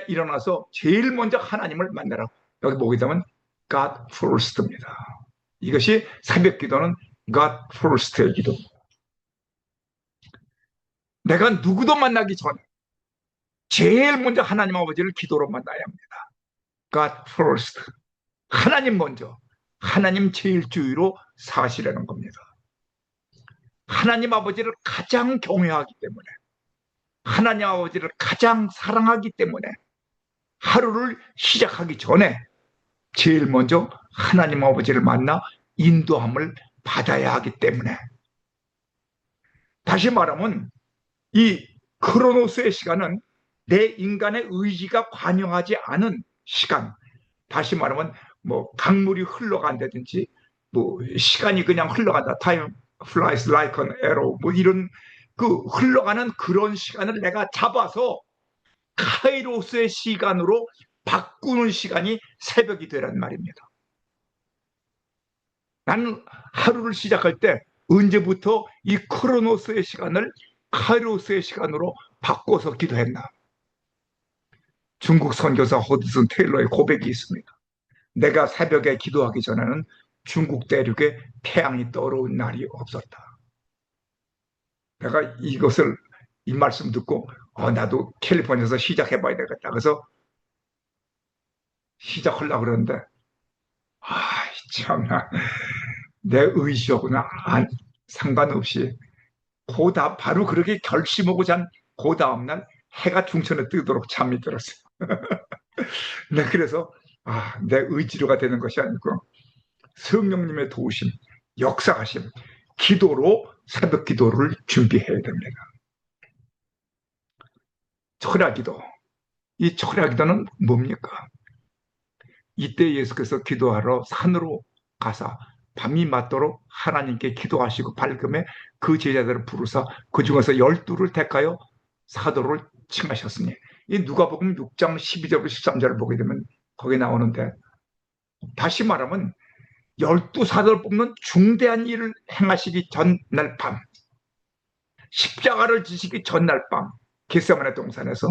일어나서 제일 먼저 하나님을 만나라. 여기 보게 되면 God first입니다. 이것이 새벽 기도는 God first의 기도. 내가 누구도 만나기 전에 제일 먼저 하나님 아버지를 기도로 만나야 합니다. God first. 하나님 먼저. 하나님 제일 주위로 사시라는 겁니다. 하나님 아버지를 가장 경외하기 때문에, 하나님 아버지를 가장 사랑하기 때문에 하루를 시작하기 전에 제일 먼저 하나님 아버지를 만나 인도함을 받아야 하기 때문에, 다시 말하면 이 크로노스의 시간은 내 인간의 의지가 관여하지 않은 시간, 다시 말하면 뭐 강물이 흘러간다든지 뭐 시간이 그냥 흘러간다, time flies like an arrow, 뭐 이런 그 흘러가는 그런 시간을 내가 잡아서 카이로스의 시간으로 바꾸는 시간이 새벽이 되란 말입니다. 나는 하루를 시작할 때 언제부터 이 크로노스의 시간을 카이로스의 시간으로 바꿔서 기도했나? 중국 선교사 허드슨 테일러의 고백이 있습니다. 내가 새벽에 기도하기 전에는 중국 대륙에 태양이 떠오른 날이 없었다. 내가 이 말씀 듣고 나도 캘리포니아에서 시작해봐야 되겠다. 그래서 시작하려고 그러는데 참나 내 의지하고는 상관없이 바로 그렇게 결심하고 잔 그 다음날 해가 중천에 뜨도록 잠이 들었어요. 네, 그래서 내 의지로가 되는 것이 아니고 성령님의 도우심, 역사하심, 기도로 새벽 기도를 준비해야 됩니다. 철야 기도. 이 철야 기도는 뭡니까? 이때 예수께서 기도하러 산으로 가사 밤이 맞도록 하나님께 기도하시고 밝음에 그 제자들을 부르사 그 중에서 12를 택하여 사도를 칭하셨으니, 이 누가복음 6장 12절부터 13절을 보게 되면 거기 나오는데, 다시 말하면 12사도를 뽑는 중대한 일을 행하시기 전날 밤, 십자가를 지시기 전날 밤, 겟세마네 동산에서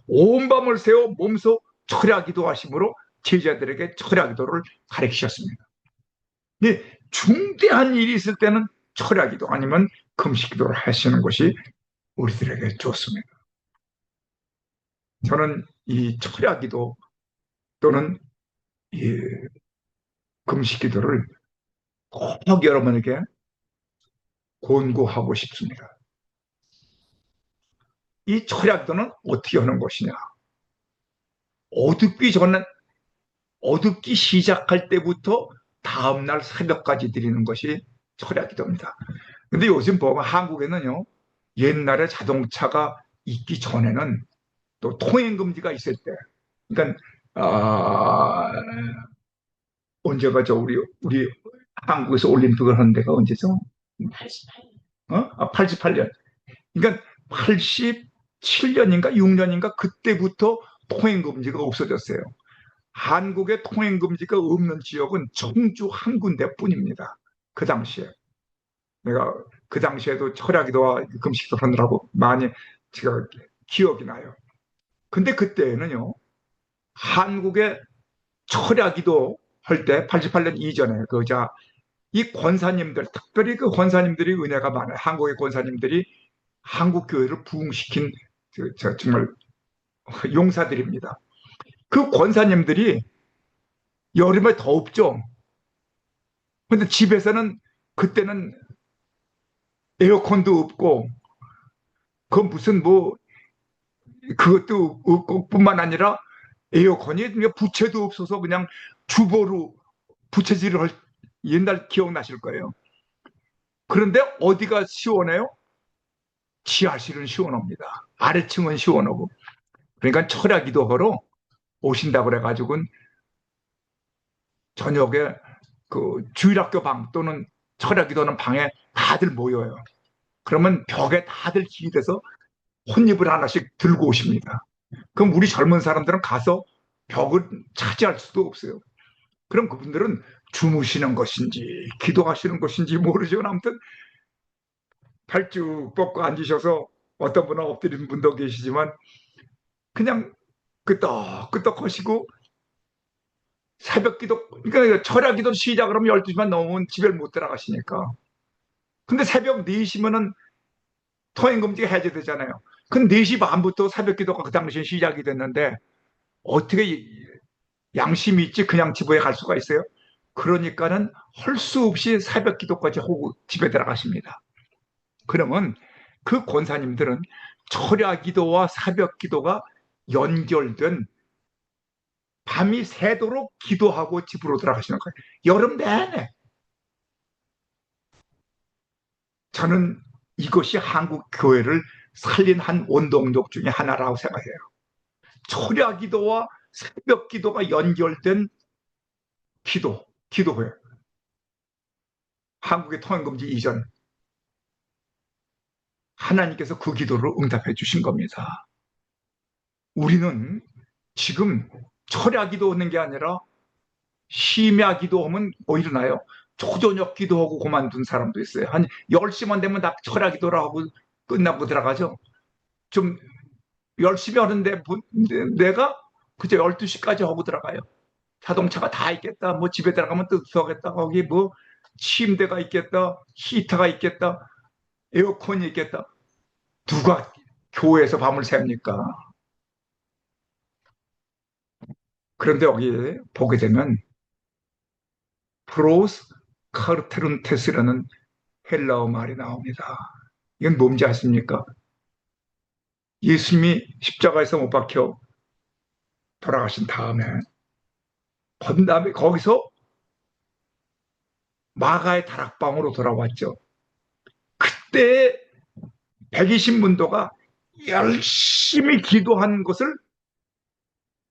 온 밤을 새워 몸소 철야 기도하심으로 제자들에게 철야 기도를 가르치셨습니다. 네, 중대한 일이 있을 때는 철야 기도 아니면 금식 기도를 하시는 것이 우리들에게 좋습니다. 저는 이 철야 기도 또는 이 금식 기도를 꼭 여러분에게 권고하고 싶습니다. 이 철야 기도는 어떻게 하는 것이냐? 어둡기 전에, 어둡기 시작할 때부터 다음날 새벽까지 드리는 것이 철야 기도입니다. 근데 요즘 보면 한국에는요, 옛날에 자동차가 있기 전에는 또 통행금지가 있을 때, 그러니까, 아, 언제가 우리 한국에서 올림픽을 한 데가 언제죠? 88년. 그러니까 87년인가 6년인가 그때부터 통행금지가 없어졌어요. 한국에 통행금지가 없는 지역은 청주 한 군데뿐입니다. 그 당시에. 내가 그 당시에도 철야기도와 금식도 하느라고 많이 제가 기억이 나요. 근데 그때는요, 한국에 철야기도 할 때 88년 이전에 이 권사님들, 특별히 그 권사님들이 은혜가 많아요. 한국의 권사님들이 한국 교회를 부흥시킨 정말 용사들입니다. 그 권사님들이 여름에 더웁죠. 근데 집에서는 그때는 에어컨도 없고 그 무슨 뭐 그것도 없고 뿐만 아니라 에어컨이 그냥 부채도 없어서 그냥 주보로 부채질을 할, 옛날 기억나실 거예요. 그런데 어디가 시원해요? 지하실은 시원합니다. 아래층은 시원하고. 그러니까 철야 기도하러 오신다 그래가지고 저녁에 그 주일학교 방 또는 철야 기도하는 방에 다들 모여요. 그러면 벽에 다들 기대서 혼잎을 하나씩 들고 오십니다. 그럼 우리 젊은 사람들은 가서 벽을 차지할 수도 없어요. 그럼 그분들은 주무시는 것인지 기도하시는 것인지 모르죠. 아무튼 팔쭉 뻗고 앉으셔서 어떤 분은 엎드린 분도 계시지만 그냥 끄떡끄떡 하시고 새벽 기도, 그러니까 철야 기도 시작을 하면 12시만 넘으면 집에 못 들어가시니까. 근데 새벽 4시면은 통행금지가 해제되잖아요. 그럼 4시 반부터 새벽 기도가 그 당시에 시작이 됐는데 어떻게 양심이 있지 그냥 집에 갈 수가 있어요? 그러니까는 할 수 없이 새벽 기도까지 하고 집에 들어가십니다. 그러면 그 권사님들은 철야 기도와 새벽 기도가 연결된 밤이 새도록 기도하고 집으로 들어가시는 거예요. 여름 내내. 저는 이것이 한국 교회를 살린 한 원동력 중에 하나라고 생각해요. 철야 기도와 새벽 기도가 연결된 기도회요. 한국의 통행금지 이전 하나님께서 그 기도를 응답해 주신 겁니다. 우리는 지금 철야 기도하는 게 아니라 심야 기도하면 뭐 일어나요? 초저녁 기도하고 그만둔 사람도 있어요. 한 10시만 되면 다 철야 기도를 하고 끝나고 들어가죠. 좀 열심히 하는데 내가 그저 12시까지 하고 들어가요. 자동차가 다 있겠다. 뭐 집에 들어가면 뜨뜻하겠다. 거기 뭐 침대가 있겠다. 히터가 있겠다. 에어컨이 있겠다. 누가 교회에서 밤을 새니까. 그런데 여기 보게 되면 프로스 카르테룬테스라는 헬라어 말이 나옵니다. 이건 뭔지 아십니까? 예수님이 십자가에서 못 박혀 돌아가신 다음에 건 다음에 거기서 마가의 다락방으로 돌아왔죠. 그때 120문도가 열심히 기도한 것을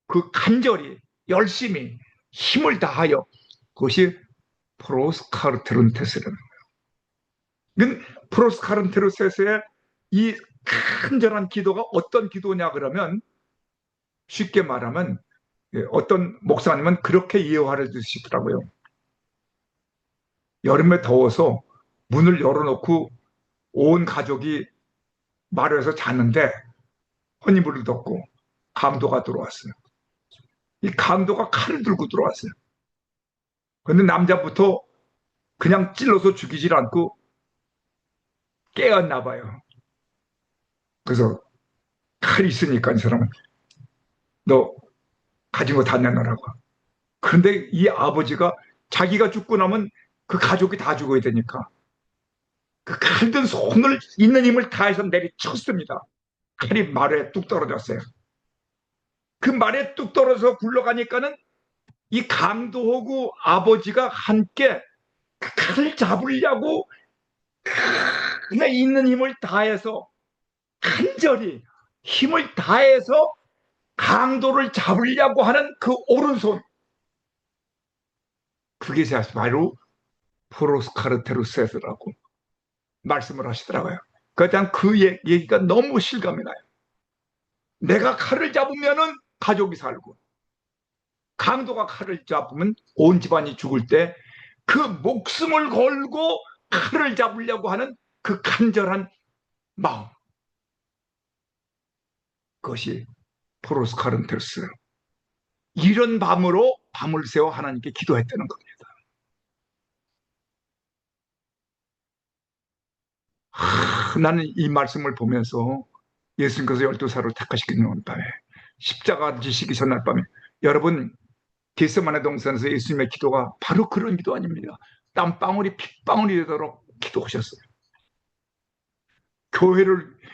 그 간절히 열심히 힘을 다하여 그것이 프로스카르테론테스라는 거예요. 프로스카르테론테스의 이 간절한 기도가 어떤 기도냐 그러면 쉽게 말하면 어떤 목사님은 그렇게 예화를 드시더라고요. 여름에 더워서 문을 열어놓고 온 가족이 마루에서 잤는데 혼인불을 덮고 강도가 들어왔어요. 이 강도가 칼을 들고 들어왔어요. 그런데 남자부터 그냥 찔러서 죽이질 않고 깨었나 봐요. 그래서 칼이 있으니까 이 사람은 너 가진 거 다 내놔라고. 그런데 이 아버지가 자기가 죽고 나면 그 가족이 다 죽어야 되니까 그 칼든 손을 있는 힘을 다해서 내리쳤습니다. 칼이 말에 뚝 떨어졌어요. 그 말에 뚝 떨어져서 굴러가니까는 이 강도하고 아버지가 함께 그 칼을 잡으려고 그냥 있는 힘을 다해서 간절히 힘을 다해서 강도를 잡으려고 하는 그 오른손, 그게 바로 프로스카르테루세스라고 말씀을 하시더라고요. 그냥 그 얘기가 너무 실감이 나요. 내가 칼을 잡으면은 가족이 살고 강도가 칼을 잡으면 온 집안이 죽을 때 그 목숨을 걸고 칼을 잡으려고 하는 그 간절한 마음, 그것이 프로스카르테루스. 이런 밤으로 밤을 새워 하나님께 기도했다는 겁니다. 나는 이 말씀을 보면서 예수님께서 12살을 택하시는 밤에 십자가 지시기 전날 밤에 여러분 겟세마네 동산에서 예수님의 기도가 바로 그런 기도 아닙니다. 땀방울이 핏방울이 되도록 기도하셨어요.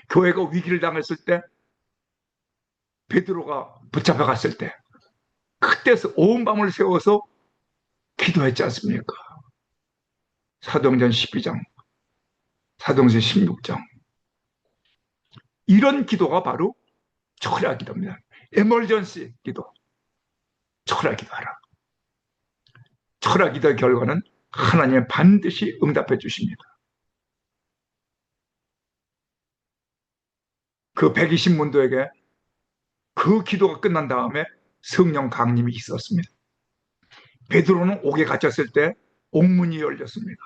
교회가 위기를 당했을 때 베드로가 붙잡혀 갔을 때 그때서 온 밤을 세워서 기도했지 않습니까? 사도행전 12장, 사도행전 16장. 이런 기도가 바로 초라 기도입니다. 에멀전시 기도. 초라 기도하라. 초라 기도의 결과는 하나님은 반드시 응답해 주십니다. 그 120문도에게 그 기도가 끝난 다음에 성령 강림이 있었습니다. 베드로는 옥에 갇혔을 때 옥문이 열렸습니다.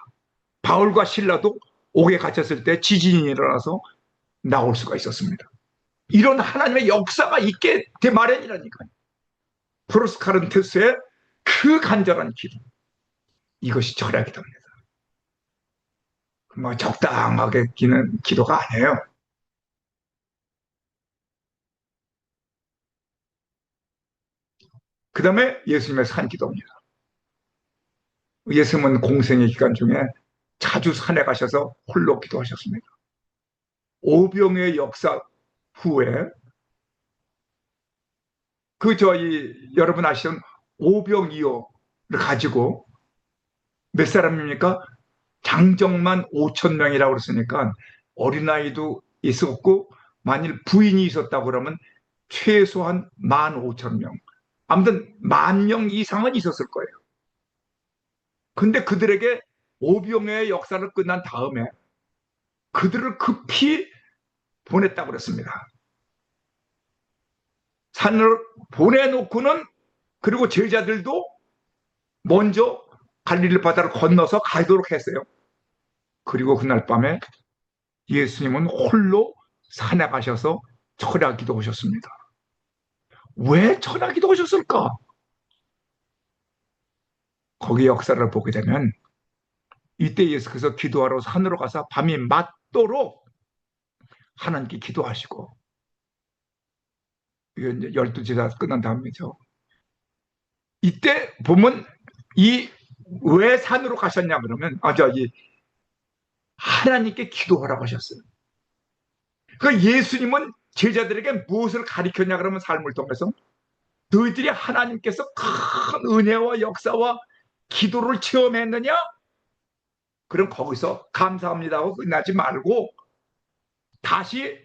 바울과 실라도 옥에 갇혔을 때 지진이 일어나서 나올 수가 있었습니다. 이런 하나님의 역사가 있게 돼 마련이라니까요. 프로스카른테스의 그 간절한 기도, 이것이 철야 기도입니다. 뭐 적당하게 기는 기도가 아니에요. 그 다음에 예수님의 산 기도입니다. 예수님은 공생의 기간 중에 자주 산에 가셔서 홀로 기도하셨습니다. 오병의 역사 후에 여러분 아시는 오병이어를 가지고 몇 사람입니까? 장정만 5천 명이라고 그랬으니까 어린아이도 있었고 만일 부인이 있었다고 그러면 최소한 15,000명. 아무튼 10,000명 이상은 있었을 거예요. 근데 그들에게 오병의 역사를 끝난 다음에 그들을 급히 보냈다고 그랬습니다. 산을 보내놓고는 그리고 제자들도 먼저 갈릴리 바다를 건너서 가도록 했어요. 그리고 그날 밤에 예수님은 홀로 산에 가셔서 철야 기도하셨습니다. 왜 철야 기도하셨을까? 거기 역사를 보게 되면 이때 예수께서 기도하러 산으로 가서 밤이 맞도록 하나님께 기도하시고, 이건 이제 12제자 끝난 다음이죠. 이때 보면 왜 산으로 가셨냐 그러면 하나님께 기도하라고 하셨어요. 그 예수님은 제자들에게 무엇을 가르쳤냐 그러면 삶을 통해서 너희들이 하나님께서 큰 은혜와 역사와 기도를 체험했느냐? 그럼 거기서 감사합니다 하고 끝나지 말고 다시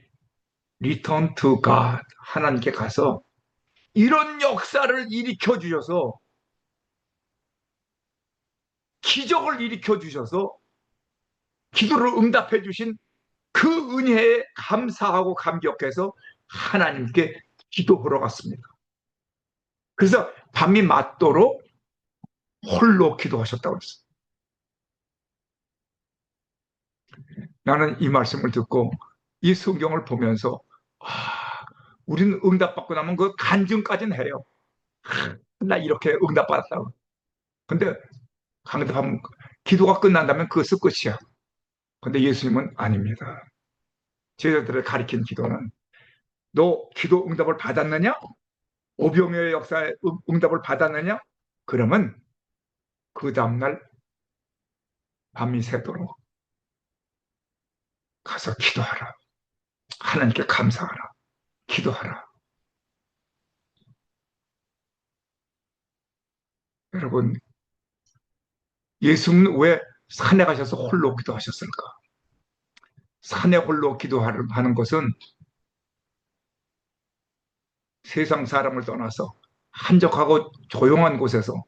return to God, 하나님께 가서 이런 역사를 일으켜 주셔서 기적을 일으켜 주셔서 기도를 응답해 주신 그 은혜에 감사하고 감격해서 하나님께 기도하러 갔습니다. 그래서 밤이 맞도록 홀로 기도하셨다고 했어요. 나는 이 말씀을 듣고 이 성경을 보면서 우리는 응답받고 나면 그 간증까지는 해요. 나 이렇게 응답받았다고. 근데 응답하면 기도가 끝난다면 그것은 끝이야. 근데 예수님은 아닙니다. 제자들을 가리킨 기도는 너 기도 응답을 받았느냐? 오병이어의 역사에 응답을 받았느냐? 그러면 그 다음날 밤이 새도록 가서 기도하라. 하나님께 감사하라. 기도하라. 여러분, 예수님은 왜 산에 가셔서 홀로 기도하셨을까? 산에 홀로 기도하는 것은 세상 사람을 떠나서 한적하고 조용한 곳에서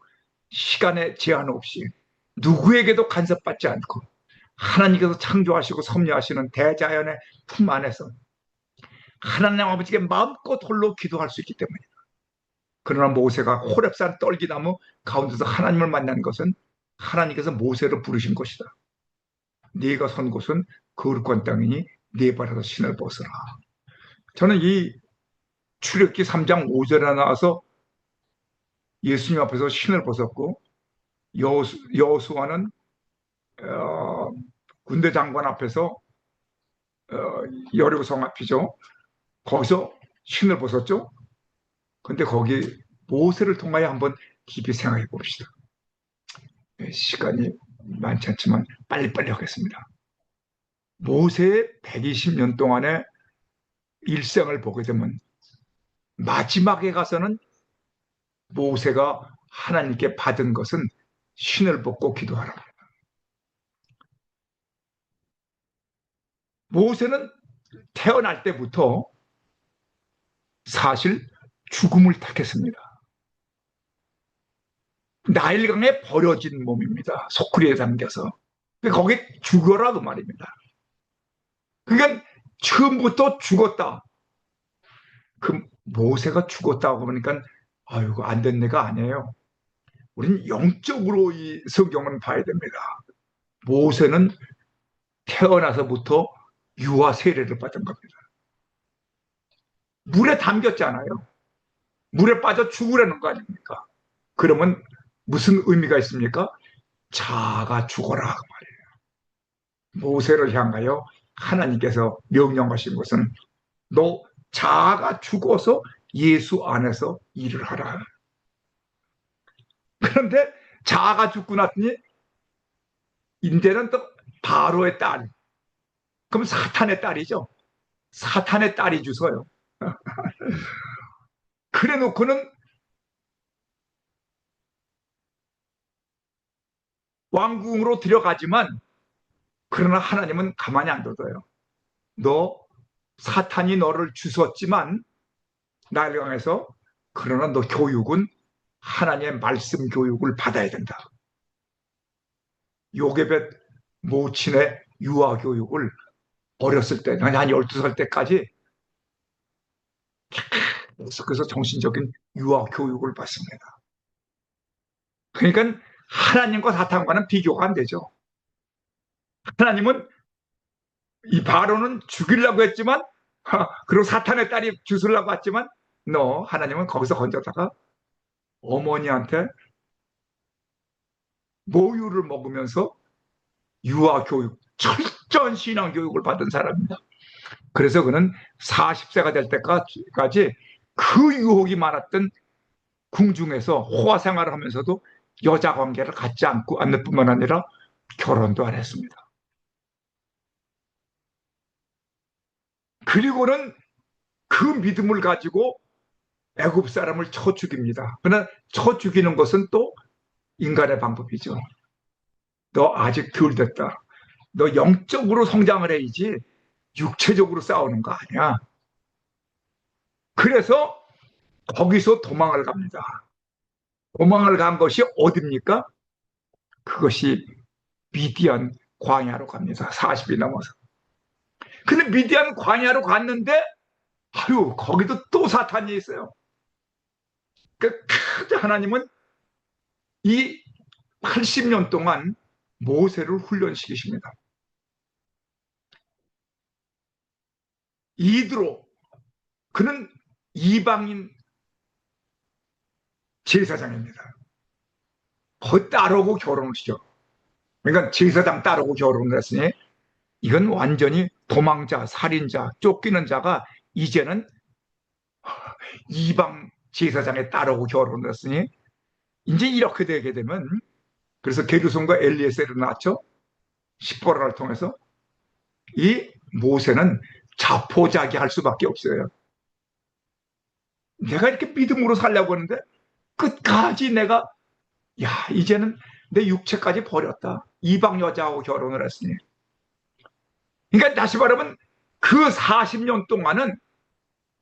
시간의 제한 없이 누구에게도 간섭받지 않고 하나님께서 창조하시고 섭리하시는 대자연의 품 안에서 하나님 아버지께 마음껏 홀로 기도할 수 있기 때문이다. 그러나 모세가 호렙산 떨기나무 가운데서 하나님을 만난 것은 하나님께서 모세를 부르신 것이다. 네가 선 곳은 거룩한 땅이니 네 발에서 신을 벗어라. 저는 이 출애굽기 3장 5절에 나와서 예수님 앞에서 신을 벗었고 여호수아는 군대 장관 앞에서 어, 여리고성 앞이죠. 거기서 신을 벗었죠. 근데 거기 모세를 통하여 한번 깊이 생각해 봅시다. 시간이 많지 않지만 빨리빨리 하겠습니다. 모세의 120년 동안의 일생을 보게 되면 마지막에 가서는 모세가 하나님께 받은 것은 신을 벗고 기도하라. 모세는 태어날 때부터 사실 죽음을 택했습니다. 나일강에 버려진 몸입니다. 소쿠리에 담겨서. 거기 죽어라 그 말입니다. 그러니까 처음부터 죽었다. 그 모세가 죽었다고 보니까 아이고 안 된 애가 아니에요. 우린 영적으로 이 성경을 봐야 됩니다. 모세는 태어나서부터 유아 세례를 받은 겁니다. 물에 담겼잖아요. 물에 빠져 죽으라는 거 아닙니까? 그러면 무슨 의미가 있습니까? 자가 죽어라 그 말이에요. 모세를 향하여 하나님께서 명령하신 것은 너 자아가 죽어서 예수 안에서 일을 하라. 그런데 자아가 죽고 났더니 인제는 또 바로의 딸. 그럼 사탄의 딸이죠. 사탄의 딸이 주서요. 그래 놓고는 왕궁으로 들어가지만 그러나 하나님은 가만히 안 둬둬요. 너 사탄이 너를 주웠지만 나를 향해서 그러나 너 교육은 하나님의 말씀 교육을 받아야 된다. 요게벳 모친의 유아 교육을 어렸을 때, 한 12살 때까지 계속해서 정신적인 유아 교육을 받습니다. 그러니까 하나님과 사탄과는 비교가 안 되죠. 하나님은 이 바로는 죽이려고 했지만 그리고 사탄의 딸이 주술라고 했지만 하나님은 거기서 건져다가 어머니한테 모유를 먹으면서 유아 교육, 철저한 신앙 교육을 받은 사람입니다. 그래서 그는 40세가 될 때까지 그 유혹이 많았던 궁중에서 호화 생활을 하면서도 여자 관계를 갖지 않을 뿐만 아니라 결혼도 안 했습니다. 그리고는 그 믿음을 가지고 애굽 사람을 쳐 죽입니다. 그러나 쳐 죽이는 것은 또 인간의 방법이죠. 너 아직 덜 됐다. 너 영적으로 성장을 해야지 육체적으로 싸우는 거 아니야. 그래서 거기서 도망을 갑니다. 도망을 간 것이 어딥니까? 그것이 미디안 광야로 갑니다. 40이 넘어서. 근데 미디안 광야로 갔는데 아유 거기도 또 사탄이 있어요. 그 카드 하나님은 이 80년 동안 모세를 훈련시키십니다. 이드로 그는 이방인 제사장입니다. 그 딸하고 결혼을 시켜. 그러니까 제사장 딸하고 결혼을 했으니 이건 완전히 도망자, 살인자, 쫓기는 자가 이제는 이방 제사장의 딸하고 결혼을 했으니 이제 이렇게 되게 되면 그래서 게르손과 엘리에셀을 낳죠. 십보라를 통해서 이 모세는 자포자기 할 수밖에 없어요. 내가 이렇게 믿음으로 살려고 하는데 끝까지 내가 야 이제는 내 육체까지 버렸다. 이방 여자하고 결혼을 했으니. 그러니까 다시 말하면 그 40년 동안은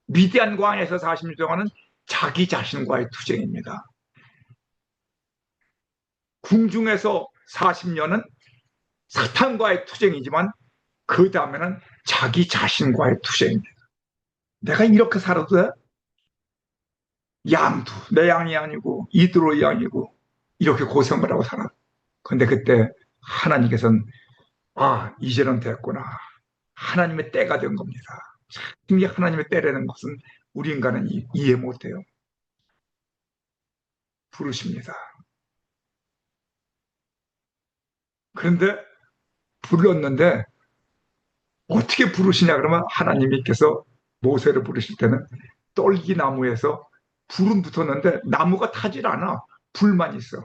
미디안 광에서 40년 동안은 자기 자신과의 투쟁입니다. 궁중에서 40년은 사탄과의 투쟁이지만 그 다음에는 자기 자신과의 투쟁입니다. 내가 이렇게 살아도 돼? 양도 내 양이 아니고 이드로의 양이고 이렇게 고생을 하고 살아. 근데 그때 하나님께서는 아 이제는 됐구나. 하나님의 때가 된 겁니다. 이게 하나님의 때라는 것은 우리 인간은 이해 못해요. 부르십니다. 그런데 불렀는데 어떻게 부르시냐 그러면 하나님께서 모세를 부르실 때는 떨기나무에서 불은 붙었는데 나무가 타질 않아. 불만 있어.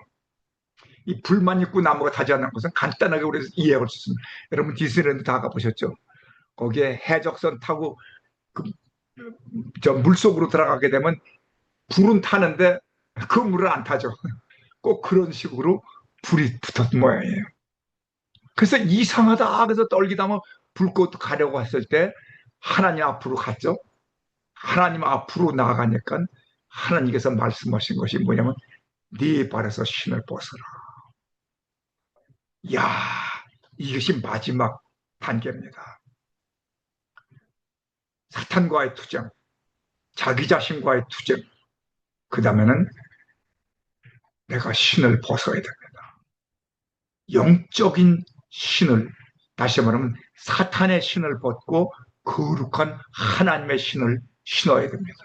이 불만 있고 나무가 타지 않는 것은 간단하게 우리 이해할 수 있습니다. 여러분 디즈니랜드 다 가보셨죠? 거기에 해적선 타고 그, 저 물속으로 들어가게 되면 불은 타는데 그 물은 안 타죠. 꼭 그런 식으로 불이 붙었던 모양이에요. 그래서 이상하다. 그래서 떨기나무 불꽃 가려고 했을 때 하나님 앞으로 갔죠. 하나님 앞으로 나아가니까 하나님께서 말씀하신 것이 뭐냐면 네 발에서 신을 벗어라. 야, 이것이 마지막 단계입니다. 사탄과의 투쟁, 자기 자신과의 투쟁. 그 다음에는 내가 신을 벗어야 됩니다. 영적인 신을, 다시 말하면 사탄의 신을 벗고 거룩한 하나님의 신을 신어야 됩니다.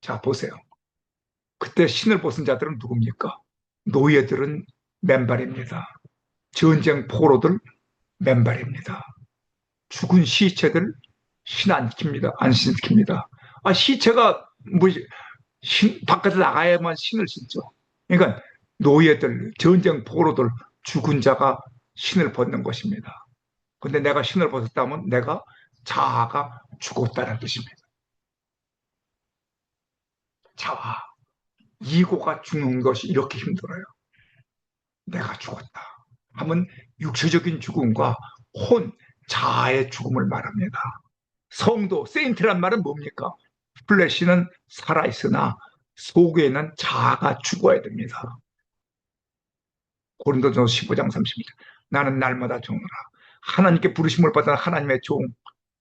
자, 보세요. 그때 신을 벗은 자들은 누굽니까? 노예들은 맨발입니다. 전쟁 포로들 맨발입니다. 죽은 시체들 신 안 킵니다. 안 신킵니다. 아, 시체가 뭐 바깥에 나가야만 신을 신죠. 그러니까 노예들, 전쟁 포로들, 죽은 자가 신을 벗는 것입니다. 근데 내가 신을 벗었다면 내가 자아가 죽었다는 뜻입니다. 자아, 이고가 죽는 것이 이렇게 힘들어요. 내가 죽었다 하면 육체적인 죽음과 혼, 자아의 죽음을 말합니다. 성도, 세인트란 말은 뭡니까? 플래시는 살아있으나 속에는 자아가 죽어야 됩니다. 고린도전서 15장 30절. 나는 날마다 종으라. 하나님께 부르심을 받은 하나님의 종,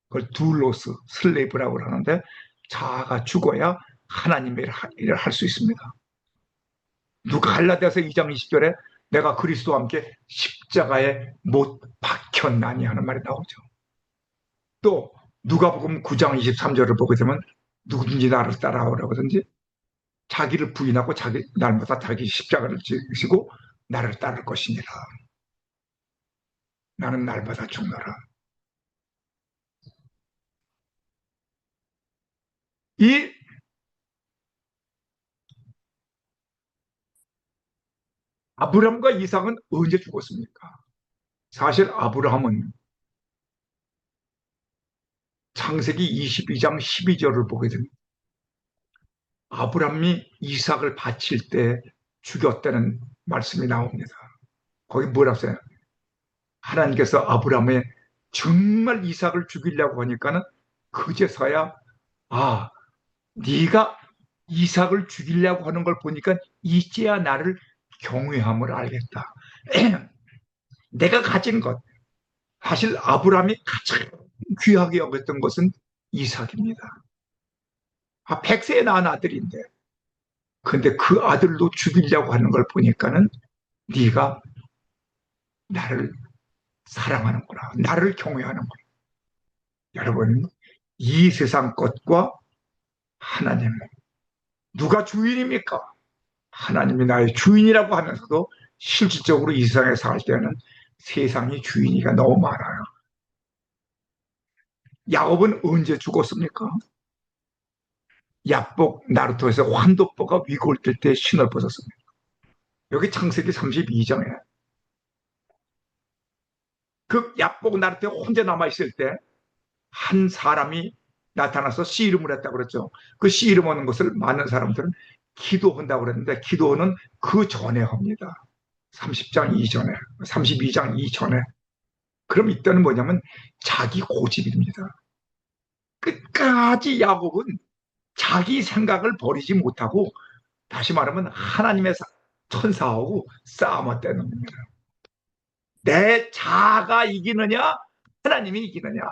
그걸 둘로스, 슬레이브라고 하는데 자아가 죽어야 하나님의 일을 할 수 있습니다. 누가 갈라디아서 2장 20절에 내가 그리스도와 함께 십자가에 못 박혔나니 하는 말이 나오죠. 또 누가복음 9장 23절을 보게 되면 누구든지 나를 따라오라고 하든지 자기를 부인하고 자기 날마다 자기 십자가를 지시고 나를 따를 것이니라. 나는 날마다 죽노라. 이 아브라함과 이삭은 언제 죽었습니까? 사실 아브라함은 창세기 22장 12절을 보게 됩니다. 아브라함이 이삭을 바칠 때 죽였다는 말씀이 나옵니다. 거기 뭐라고 써요? 하나님께서 아브라함의 정말 이삭을 죽이려고 하니까는 그제서야 아, 네가 이삭을 죽이려고 하는 걸 보니까 이제야 나를 경외함을 알겠다. 내가 가진 것, 사실 아브라함이 가장 귀하게 여겼던 것은 이삭입니다. 100세에 낳은 아들인데, 근데 그 아들도 죽이려고 하는 걸 보니까는 네가 나를 사랑하는구나, 나를 경외하는구나. 여러분, 이 세상 것과 하나님, 누가 주인입니까? 하나님이 나의 주인이라고 하면서도 실질적으로 이 세상에 살 때는 세상이 주인이가 너무 많아요. 야곱은 언제 죽었습니까? 야복 나루토에서 환도포가 위골 뜰때 신을 벗었습니다. 여기 창세기 32장에 그 야복 나루토에 혼자 남아있을 때 한 사람이 나타나서 씨름을 했다고 그랬죠. 그 씨름하는 것을 많은 사람들은 기도한다고 그랬는데 기도는 그 전에 합니다. 30장 이전에, 32장 이전에. 그럼 이때는 뭐냐면 자기 고집입니다. 끝까지 야곱은 자기 생각을 버리지 못하고 다시 말하면 하나님의 천사하고 싸움했다는 겁니다. 내 자아가 이기느냐 하나님이 이기느냐.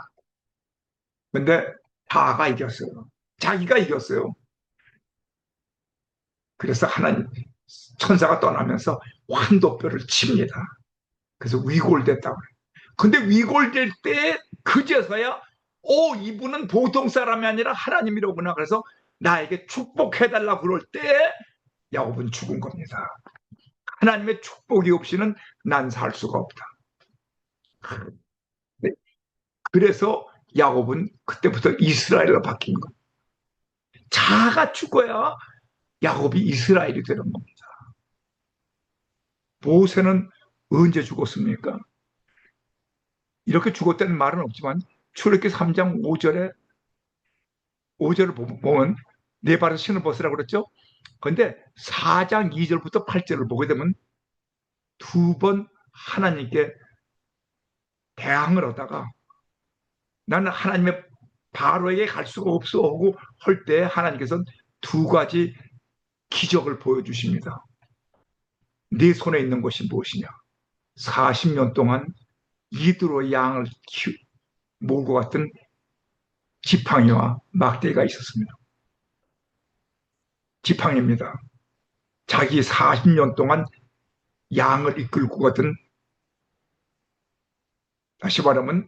근데 자아가 이겼어요. 자기가 이겼어요. 그래서 하나님 천사가 떠나면서 환도뼈를 칩니다. 그래서 위골됐다고. 근데 위골될 때 그제서야 이분은 보통 사람이 아니라 하나님이로구나. 그래서 나에게 축복해달라고 그럴 때 야곱은 죽은 겁니다. 하나님의 축복이 없이는 난 살 수가 없다. 네. 그래서 야곱은 그때부터 이스라엘로 바뀐 겁니다. 자아가 죽어야 야곱이 이스라엘이 되는 겁니다. 모세는 언제 죽었습니까? 이렇게 죽었다는 말은 없지만 출애굽기 3장 5절을 보면 네 발에 신을 벗으라고 그랬죠. 그런데 4장 2절부터 8절을 보게 되면 두 번 하나님께 대항을 하다가 나는 하나님의 바로에게 갈 수가 없어 하고 할 때 하나님께서는 두 가지 기적을 보여주십니다. 네 손에 있는 것이 무엇이냐? 40년 동안 이두로 양을 몰고 갔던 지팡이와 막대기가 있었습니다. 지팡이입니다. 자기 40년 동안 양을 이끌고 가던, 다시 말하면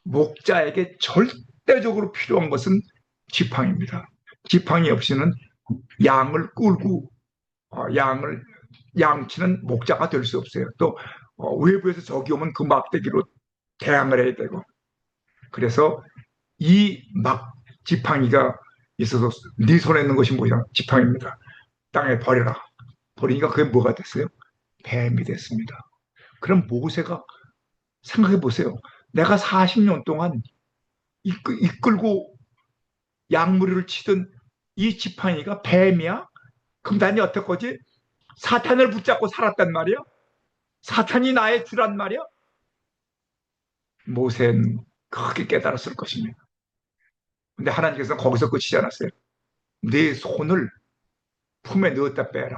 목자에게 절대적으로 필요한 것은 지팡이입니다. 지팡이 없이는 양을 끌고 양치는 목자가 될 수 없어요. 또 외부에서 적이 오면 그 막대기로 대항을 해야 되고. 그래서 이 막 지팡이가 있어서 네 손에 있는 것이 뭐냐? 지팡이입니다. 땅에 버려라. 버리니까 그게 뭐가 됐어요? 뱀이 됐습니다. 그럼 모세가 생각해 보세요. 내가 40년 동안 이끌고 양무리를 치던 이 지팡이가 뱀이야? 그럼 난 여태까지 사탄을 붙잡고 살았단 말이야? 사탄이 나의 주란 말이야? 모세는 크게 깨달았을 것입니다. 근데 하나님께서는 거기서 끝이지 않았어요. 네 손을 품에 넣었다 빼라.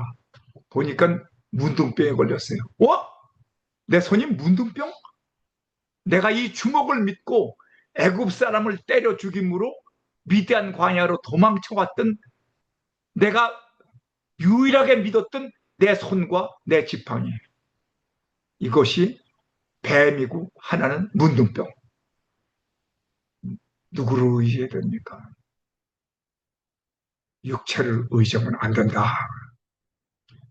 보니까 문둥병에 걸렸어요. 내 손이 문둥병? 내가 이 주먹을 믿고 애굽 사람을 때려 죽임으로 미디안 광야로 도망쳐왔던, 내가 유일하게 믿었던 내 손과 내 지팡이, 이것이 뱀이고 하나는 문둥병. 누구를 의지해야 됩니까? 육체를 의지하면 안 된다.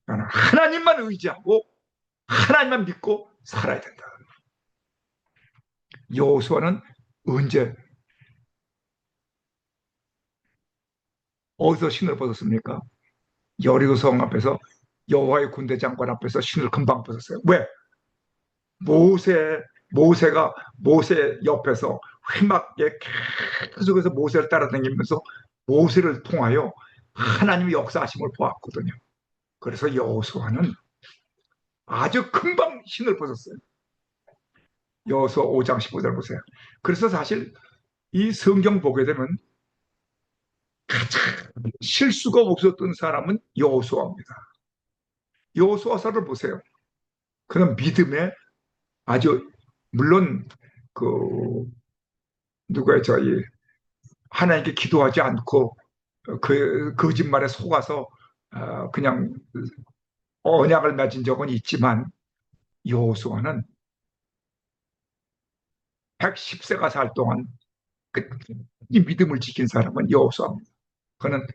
나는 하나님만 의지하고 하나님만 믿고 살아야 된다. 여호수아는 언제 어디서 신을 벗었습니까? 여리고성 앞에서 여호와의 군대 장관 앞에서 신을 금방 벗었어요. 왜? 모세가 모세 옆에서 휘막게 계속해서 모세를 따라다니면서 모세를 통하여 하나님의 역사하심을 보았거든요. 그래서 여호수아는 아주 금방 신을 벗었어요. 여호수아 5장 15절 보세요. 그래서 사실 이 성경 보게 되면 가장 실수가 없었던 사람은 여호수아입니다. 여호수아서를 보세요. 그는 믿음에 아주 물론 그 누가 저희 하나님께 기도하지 않고 그 거짓말에 속아서 그냥 언약을 맺은 적은 있지만 여호수아는 110세가 살 동안 이 믿음을 지킨 사람은 여호수아입니다. 그는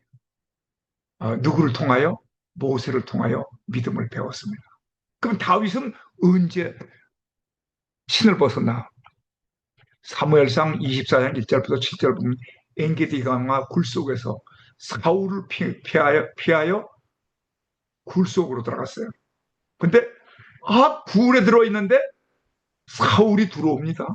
누구를 통하여? 모세를 통하여 믿음을 배웠습니다. 그럼 다윗은 언제 신을 벗었나? 사무엘상 24장 1절부터 7절 보면 엔게디 강화 굴 속에서 사울을 피하여 굴 속으로 들어갔어요. 근데 굴에 들어있는데 사울이 들어옵니다.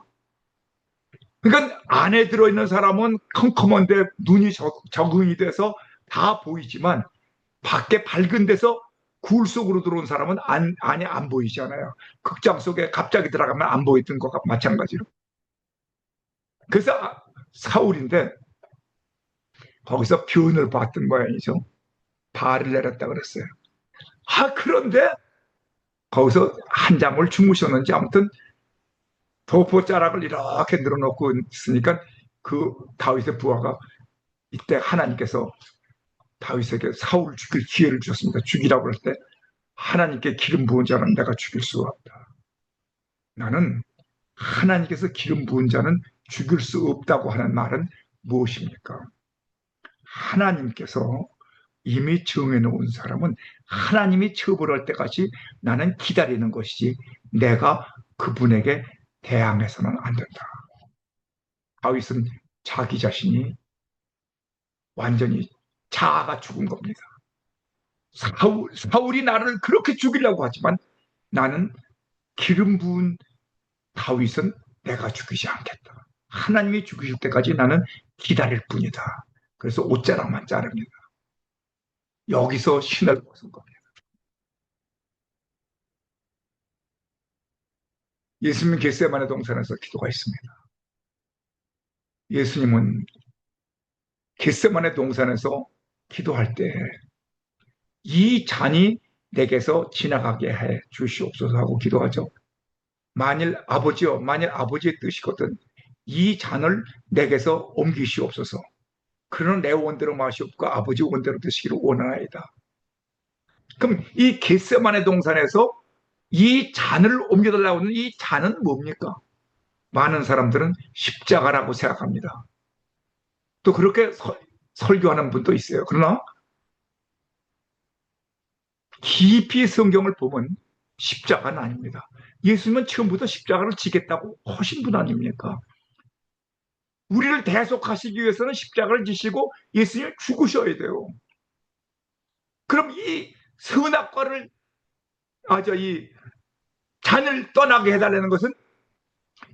그러니까 안에 들어있는 사람은 컴컴한데 눈이 적응이 돼서 다 보이지만 밖에 밝은 데서 굴 속으로 들어온 사람은 안에 안 보이잖아요. 극장 속에 갑자기 들어가면 안 보이던 것과 마찬가지로. 그래서 사울인데 거기서 변을 봤던 모양이죠. 발을 내렸다 그랬어요. 그런데 거기서 한 잠을 주무셨는지 아무튼 도포자락을 이렇게 늘어놓고 있으니까 그 다윗의 부하가 이때 하나님께서 다윗에게 사울을 죽일 기회를 주셨습니다. 죽이라고 할 때 하나님께 기름 부은 자는 내가 죽일 수가 없다. 나는 하나님께서 기름 부은 자는 죽일 수 없다고 하는 말은 무엇입니까? 하나님께서 이미 정해놓은 사람은 하나님이 처벌할 때까지 나는 기다리는 것이지 내가 그분에게 대항해서는 안 된다. 다윗은 자기 자신이 완전히 자아가 죽은 겁니다. 사울이 나를 그렇게 죽이려고 하지만 나는 기름 부은 다윗은 내가 죽이지 않겠다. 하나님이 죽이실 때까지 나는 기다릴 뿐이다. 그래서 옷자락만 자릅니다. 여기서 신을 벗은 겁니다. 예수님 겟세마네 동산에서 기도가 있습니다. 예수님은 겟세마네 동산에서 기도할 때 이 잔이 내게서 지나가게 해 주시옵소서 하고 기도하죠. 만일 아버지의 뜻이거든 이 잔을 내게서 옮기시옵소서. 그러나 내 원대로 마시옵고 아버지 원대로 드시기를 원하나이다. 그럼 이 겟세마네 동산에서 이 잔을 옮겨달라고 하는 이 잔은 뭡니까? 많은 사람들은 십자가라고 생각합니다. 또 그렇게 설교하는 분도 있어요. 그러나 깊이 성경을 보면 십자가는 아닙니다. 예수님은 처음부터 십자가를 지겠다고 하신 분 아닙니까? 우리를 대속하시기 위해서는 십자가를 지시고 예수님을 죽으셔야 돼요. 그럼 이 선악과를 이 잔을 떠나게 해달라는 것은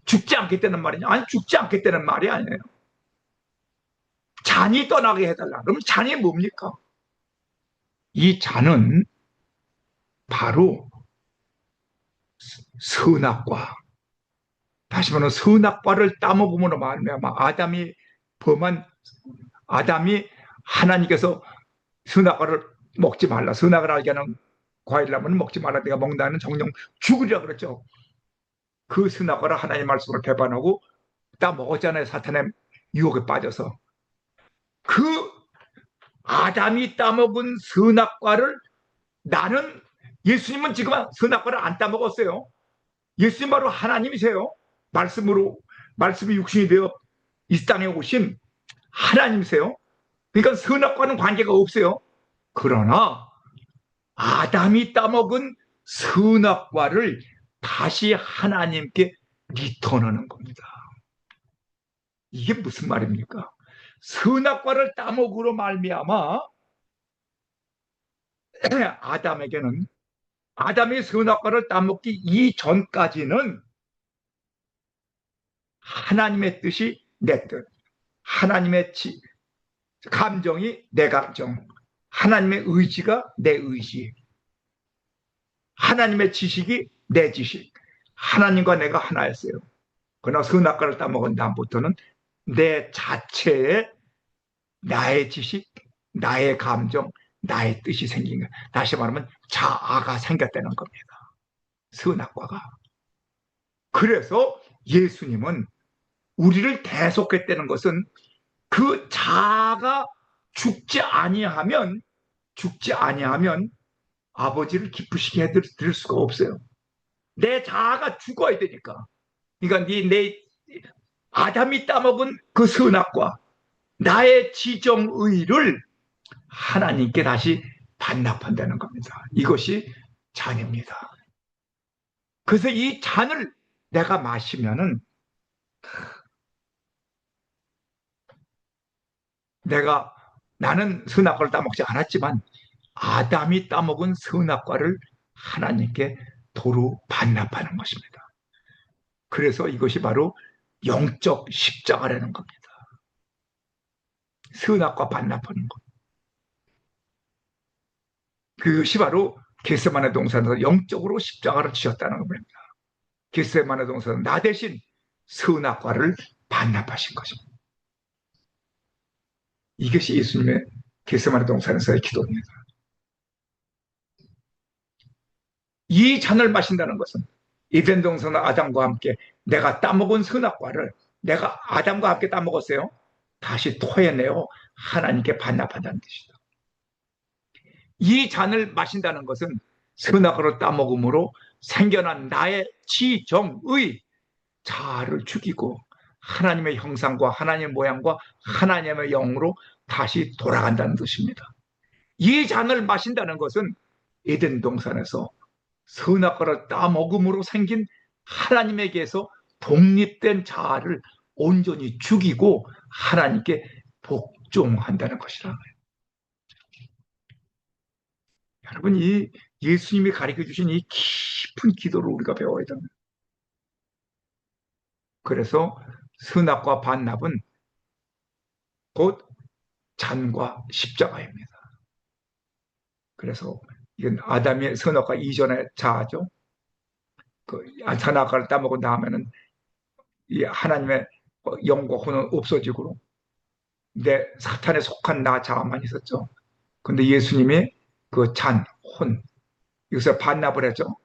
죽지 않겠다는 말이냐? 아니 죽지 않겠다는 말이 아니에요. 잔이 떠나게 해달라. 그럼 잔이 뭡니까? 이 잔은 바로 선악과. 다시 말하면 선악과를 따먹음으로 말미암아 아담이 하나님께서 선악과를 먹지 말라. 선악을 알게 하는 과일나무는 먹지 말라. 내가 먹는다는 정령 죽으리라 그랬죠. 그 선악과를 하나님 말씀으로 배반하고 따먹었잖아요. 사탄의 유혹에 빠져서. 그 아담이 따먹은 선악과를 나는 예수님은 지금 선악과를 안 따먹었어요. 예수님 바로 하나님이세요. 말씀이 육신이 되어 이 땅에 오신 하나님이세요. 그러니까 선악과는 관계가 없어요. 그러나 아담이 따먹은 선악과를 다시 하나님께 리턴하는 겁니다. 이게 무슨 말입니까? 선악과를 따먹으로 말미암아 아담이 선악과를 따먹기 이전까지는 하나님의 뜻이 내 뜻, 하나님의 감정이 내 감정, 하나님의 의지가 내 의지. 하나님의 지식이 내 지식. 하나님과 내가 하나였어요. 그러나 선악과를 따먹은 다음부터는 내 자체의 나의 지식, 나의 감정, 나의 뜻이 생긴 거예요. 다시 말하면 자아가 생겼다는 겁니다. 선악과가. 그래서 예수님은 우리를 대속했다는 것은 그 자아가 죽지 아니하면 아버지를 기쁘시게 해드릴 수가 없어요. 내 자아가 죽어야 되니까. 그러니까 내 아담이 따먹은 그 선악과 나의 지정의를 하나님께 다시 반납한다는 겁니다. 이것이 잔입니다. 그래서 이 잔을 내가 마시면은 나는 선악과를 따먹지 않았지만 아담이 따먹은 선악과를 하나님께 도로 반납하는 것입니다. 그래서 이것이 바로 영적 십자가라는 겁니다. 선악과 반납하는 것. 그것이 바로 겟세마네 동산에서 영적으로 십자가를 지셨다는 겁니다. 겟세마네 동산은 나 대신 선악과를 반납하신 것입니다. 이것이 예수님의 겟세마네 동산에서의 기도입니다. 이 잔을 마신다는 것은 이덴 동산 아담과 함께 내가 따먹은 선악과를 내가 아담과 함께 따먹었어요. 다시 토해내어 하나님께 반납한다는 뜻이다. 이 잔을 마신다는 것은 선악과를 따먹음으로 생겨난 나의 지정의 자아를 죽이고 하나님의 형상과 하나님의 모양과 하나님의 영으로 다시 돌아간다는 뜻입니다. 이 잔을 마신다는 것은 에덴 동산에서 선악과를 따먹음으로 생긴 하나님에게서 독립된 자아를 온전히 죽이고 하나님께 복종한다는 것이라는 거예요. 여러분, 이 예수님이 가르쳐 주신 이 깊은 기도를 우리가 배워야 됩니다. 그래서 선악과 반납은 곧 잔과 십자가입니다. 그래서 이건 아담의 선악과 이전의 자아죠. 그 선악과를 따먹은 다음에는 이 하나님의 영과 혼은 없어지고 내 사탄에 속한 나 자아만 있었죠. 근데 예수님이 그 잔, 혼, 이것을 반납을 했죠.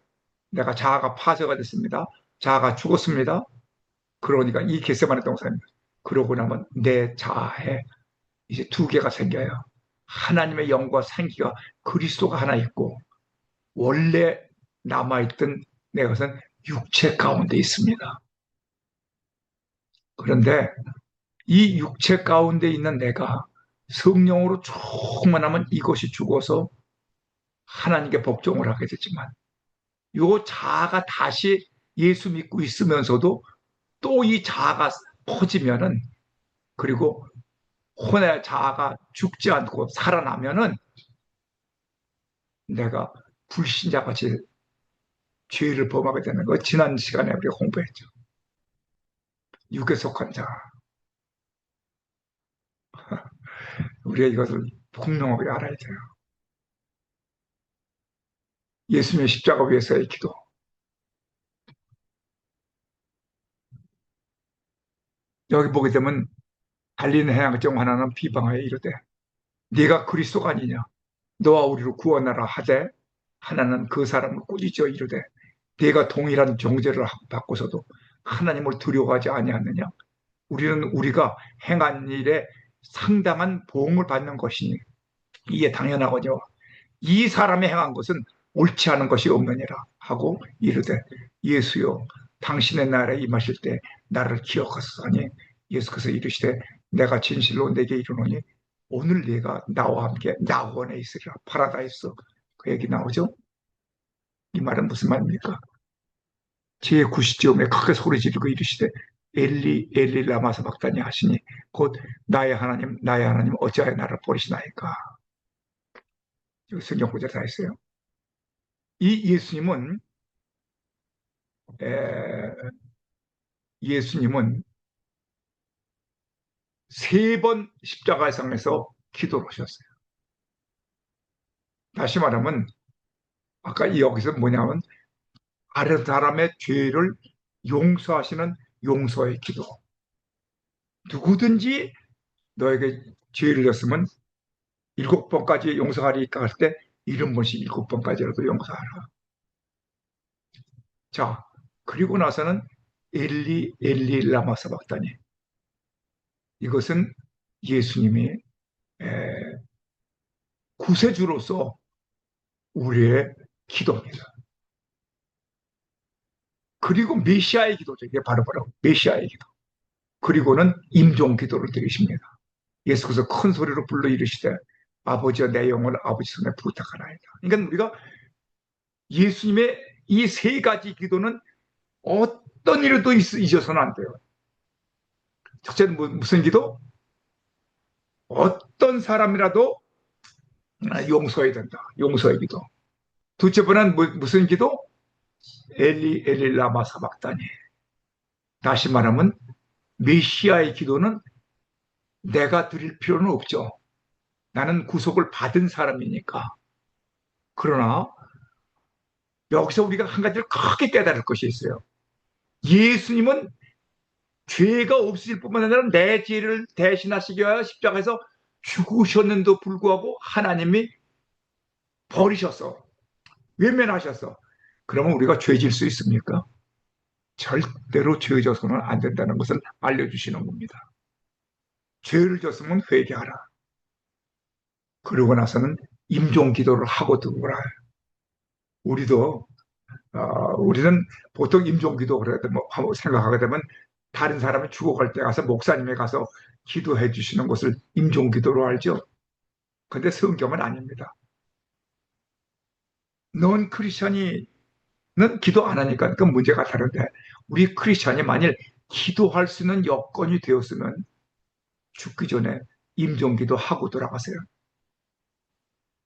내가 자아가 파쇄가 됐습니다. 자아가 죽었습니다. 그러니까 이 겟세마네 동산입니다. 그러고 나면 내 자아에 이제 두 개가 생겨요. 하나님의 영과 생기가 그리스도가 하나 있고 원래 남아있던 내 것은 육체 가운데 있습니다. 그런데 이 육체 가운데 있는 내가 성령으로 충만하면 이것이 죽어서 하나님께 복종을 하게 되지만 요 자아가 다시 예수 믿고 있으면서도 또 이 자아가 퍼지면은 그리고 혼의 자아가 죽지 않고 살아나면은 내가 불신자같이 죄를 범하게 되는 거 지난 시간에 우리가 공부했죠. 육에 속한 자. 우리가 이것을 분명하게 알아야 돼요. 예수님의 십자가 위에서의 기도. 여기 보게 되면 달리는 해양 중 하나는 비방하여 이르되 네가 그리스도가 아니냐 너와 우리를 구원하라 하되 하나는 그 사람을 꾸짖어 이르되 네가 동일한 정죄를 받고서도 하나님을 두려워하지 아니하느냐 우리는 우리가 행한 일에 상당한 보응을 받는 것이니 이에 당연하거니와 이 사람이 행한 것은 옳지 않은 것이 없느니라 하고 이르되 예수여 당신의 나라에 임하실 때 나를 기억하소서니 예수께서 이르시되 내가 진실로 내게 이르노니 오늘 네가 나와 함께 낙원에 있으리라 파라다이스 그 얘기 나오죠. 이 말은 무슨 말입니까? 제9시쯤에 크게 소리 지르고 이르시되 엘리 엘리 라마 사박다니 하시니 곧 나의 하나님 어찌하여 나를 버리시나이까. 성경 구절 다 있어요. 이 예수님은 3번 십자가상에서 기도를 하셨어요. 다시 말하면 아까 여기서 뭐냐면 다른 사람의 죄를 용서하시는 용서의 기도. 누구든지 너에게 죄를 졌으면 7번까지 용서하리까 할 때 70번씩 7번까지라도 용서하라. 자, 그리고 나서는 엘리 엘리 라마 사박다니. 이것은 예수님이 구세주로서 우리의 기도입니다. 그리고 메시아의 기도죠. 이게 바로 메시아의 기도. 그리고는 임종 기도를 드리십니다. 예수께서 큰 소리로 불러 이르시되 아버지여 내 영혼을 아버지 손에 부탁하나이다. 그러니까 우리가 예수님의 이 세 가지 기도는 어떤 일에도 잊어서는 안 돼요. 첫째는 무슨 기도? 어떤 사람이라도 용서해야 된다. 용서의 기도. 둘째 번은 무슨 기도? 엘리 엘리 라마 사박다니. 다시 말하면 메시아의 기도는 내가 드릴 필요는 없죠. 나는 구속을 받은 사람이니까. 그러나 여기서 우리가 한 가지를 크게 깨달을 것이 있어요. 예수님은 죄가 없으실 뿐만 아니라 내 죄를 대신하시기 위하여 십자가에서 죽으셨는데도 불구하고 하나님이 버리셨어. 외면하셨어. 그러면 우리가 죄질 수 있습니까? 절대로 죄 져서는 안 된다는 것을 알려주시는 겁니다. 죄를 졌으면 회개하라. 그러고 나서는 임종 기도를 하고 들어오라. 우리도 우리는 보통 임종 기도 그래야 돼, 뭐 생각하게 되면 다른 사람이 죽어갈 때 가서 목사님에 가서 기도해 주시는 것을 임종 기도로 알죠. 근데 성경은 아닙니다. 넌 크리스천이는 기도 안 하니까 그 문제가 다른데 우리 크리스천이 만일 기도할 수 있는 여건이 되었으면 죽기 전에 임종 기도 하고 돌아가세요.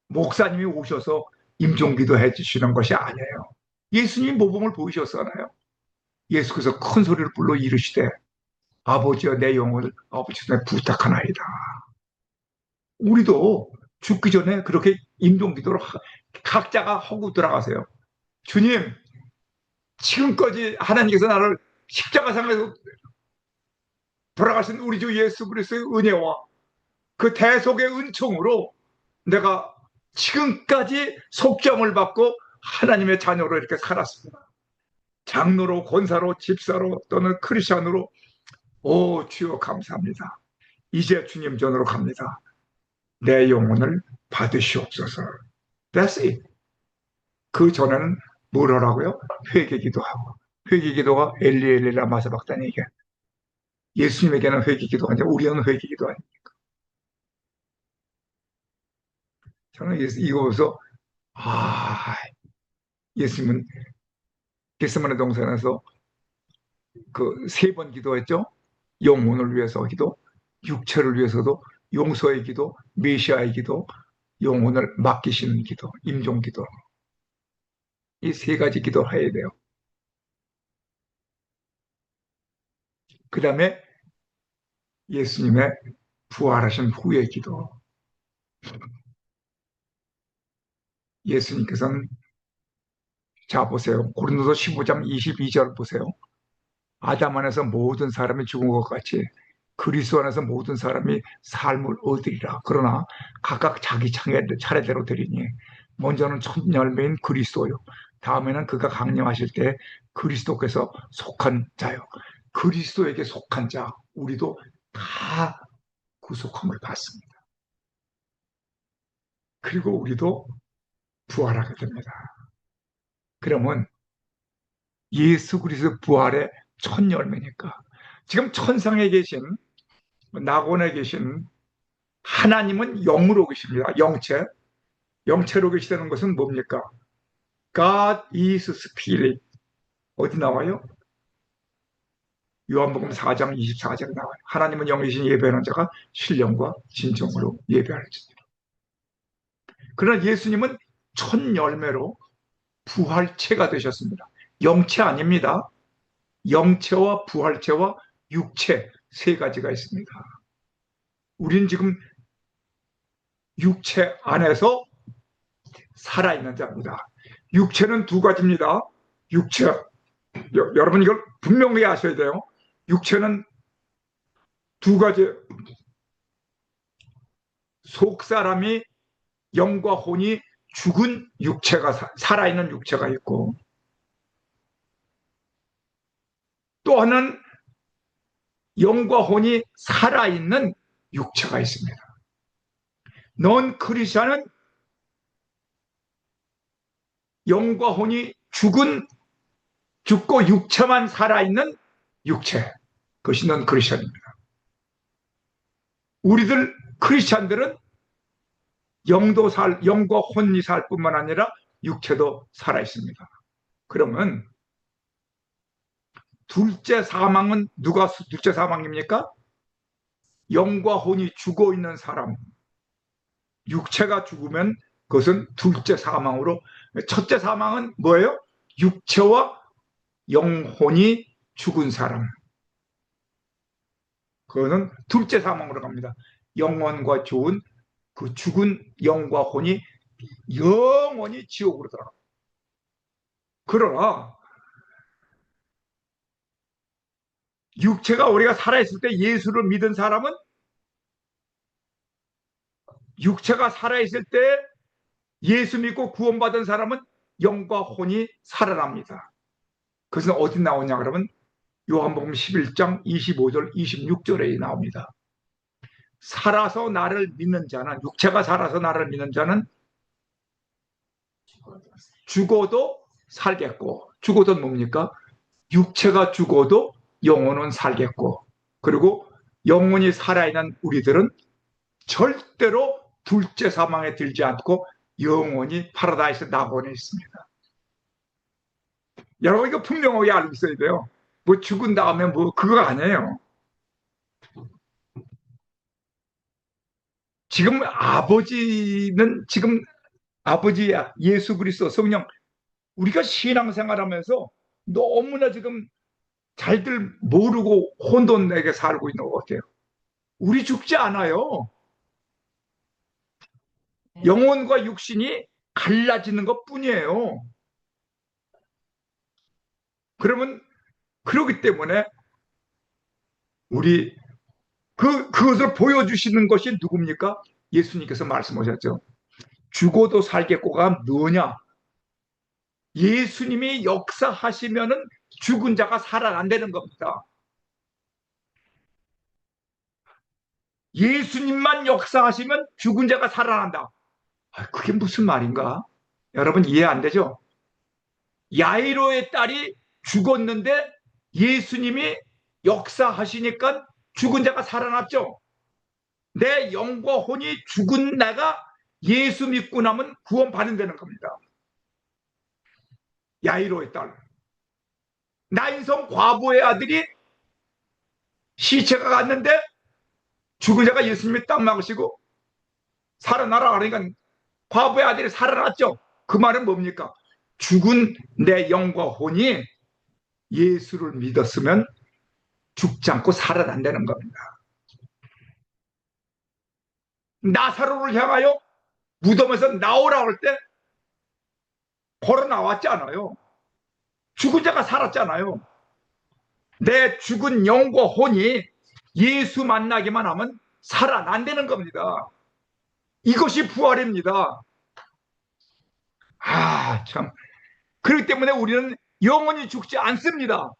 목사님이 오셔서 임종 기도 해 주시는 것이 아니에요. 예수님이 모범을 보이셨잖아요. 예수께서 큰 소리를 불러 이르시되 아버지여 내 영혼을 아버지 손에 부탁하나이다. 우리도 죽기 전에 그렇게 임종기도를 각자가 하고 들어가세요. 주님, 지금까지 하나님께서 나를 십자가상에서 돌아가신 우리 주 예수 그리스도의 은혜와 그 대속의 은총으로 내가 지금까지 속죄함을 받고 하나님의 자녀로 이렇게 살았습니다. 장로로, 권사로, 집사로 또는 크리스천으로 오 주여 감사합니다. 이제 주님 전으로 갑니다. 내 영혼을 받으시옵소서. That's it. 그 전에는 뭘 하라고요? 회개기도하고. 회개기도가 엘리엘리라 마사박단에게 예수님에게는 회개기도가 아니라 우리는 회개기도 아닙니까? 저는 이거 보면서 아 예수님은 겟세마네 동산에서 그 세 번 기도했죠. 영혼을 위해서 기도, 육체를 위해서도 용서의 기도, 메시아의 기도, 영혼을 맡기시는 기도, 임종 기도. 이 세 가지 기도를 해야 돼요. 그 다음에 예수님의 부활하신 후의 기도. 예수님께서는 자 보세요. 고린도서 15장 22절 보세요. 아담 안에서 모든 사람이 죽은 것 같이 그리스도 안에서 모든 사람이 삶을 얻으리라. 그러나 각각 자기 차례대로 드리니 먼저는 첫 열매인 그리스도요. 다음에는 그가 강림하실 때 그리스도께서 속한 자요. 그리스도에게 속한 자 우리도 다 구속함을 받습니다. 그리고 우리도 부활하게 됩니다. 그러면 예수 그리스도 부활의 첫 열매니까 지금 천상에 계신 낙원에 계신 하나님은 영으로 계십니다. 영체로 계시다는 것은 뭡니까? God is Spirit. 어디 나와요? 요한복음 4장 24절에 나와요. 하나님은 영이신 예배하는 자가 신령과 진정으로 예배할지니라. 그러나 예수님은 첫 열매로 부활체가 되셨습니다. 영체 아닙니다. 영체와 부활체와 육체 세 가지가 있습니다. 우린 지금 육체 안에서 살아있는 자입니다. 육체는 두 가지입니다. 육체. 여러분 이걸 분명히 아셔야 돼요. 육체는 두 가지. 속 사람이 영과 혼이 죽은 육체가 살아있는 육체가 있고 또 하나는 영과 혼이 살아있는 육체가 있습니다. 넌 크리스천은 영과 혼이 죽고 육체만 살아있는 육체. 그것이 넌 크리스천입니다. 우리들 크리스천들은 영과 혼이 살 뿐만 아니라 육체도 살아있습니다. 그러면 둘째 사망은 누가 둘째 사망입니까? 영과 혼이 죽어 있는 사람. 육체가 죽으면 그것은 둘째 사망으로, 첫째 사망은 뭐예요? 육체와 영혼이 죽은 사람. 그거는 둘째 사망으로 갑니다. 영혼과 좋은 그 죽은 영과 혼이 영원히 지옥으로 들어갑니다. 그러나 육체가 우리가 살아있을 때 예수를 믿은 사람은 육체가 살아있을 때 예수 믿고 구원받은 사람은 영과 혼이 살아납니다. 그것은 어디 나오냐 그러면 요한복음 11장 25절 26절에 나옵니다. 살아서 나를 믿는 자는 육체가 살아서 나를 믿는 자는 죽어도 살겠고 죽어도 뭡니까? 육체가 죽어도 영혼은 살겠고 그리고 영혼이 살아있는 우리들은 절대로 둘째 사망에 들지 않고 영원히 파라다이스 낙원에 있습니다. 여러분 이거 분명하게 알고 있어야 돼요. 뭐 죽은 다음에 뭐 그거 아니에요. 지금 아버지는 지금 아버지야 예수 그리스도 성령 우리가 신앙생활하면서 너무나 지금 잘들 모르고 혼돈되게 살고 있는 것 같아요. 우리 죽지 않아요. 영혼과 육신이 갈라지는 것 뿐이에요. 그러면 그렇기 때문에 우리 그것을 보여주시는 것이 누굽니까? 예수님께서 말씀하셨죠. 죽어도 살겠고가 뭐냐? 예수님이 역사하시면은 죽은 자가 살아난다는 겁니다. 예수님만 역사하시면 죽은 자가 살아난다. 그게 무슨 말인가? 여러분 이해 안 되죠? 야이로의 딸이 죽었는데 예수님이 역사하시니까 죽은 자가 살아났죠. 내 영과 혼이 죽은 내가 예수 믿고 나면 구원 받는다는 겁니다. 야이로의 딸. 나인성 과부의 아들이 시체가 갔는데 죽은 자가 예수님이 딱 막으시고 살아나라 그러니까 과부의 아들이 살아났죠. 그 말은 뭡니까? 죽은 내 영과 혼이 예수를 믿었으면 죽지 않고 살아난다는 겁니다. 나사로를 향하여 무덤에서 나오라 할 때 걸어 나왔지 않아요. 죽은 자가 살았잖아요. 내 죽은 영과 혼이 예수 만나기만 하면 살아난다는 겁니다. 이것이 부활입니다. 참. 그렇기 때문에 우리는 영원히 죽지 않습니다.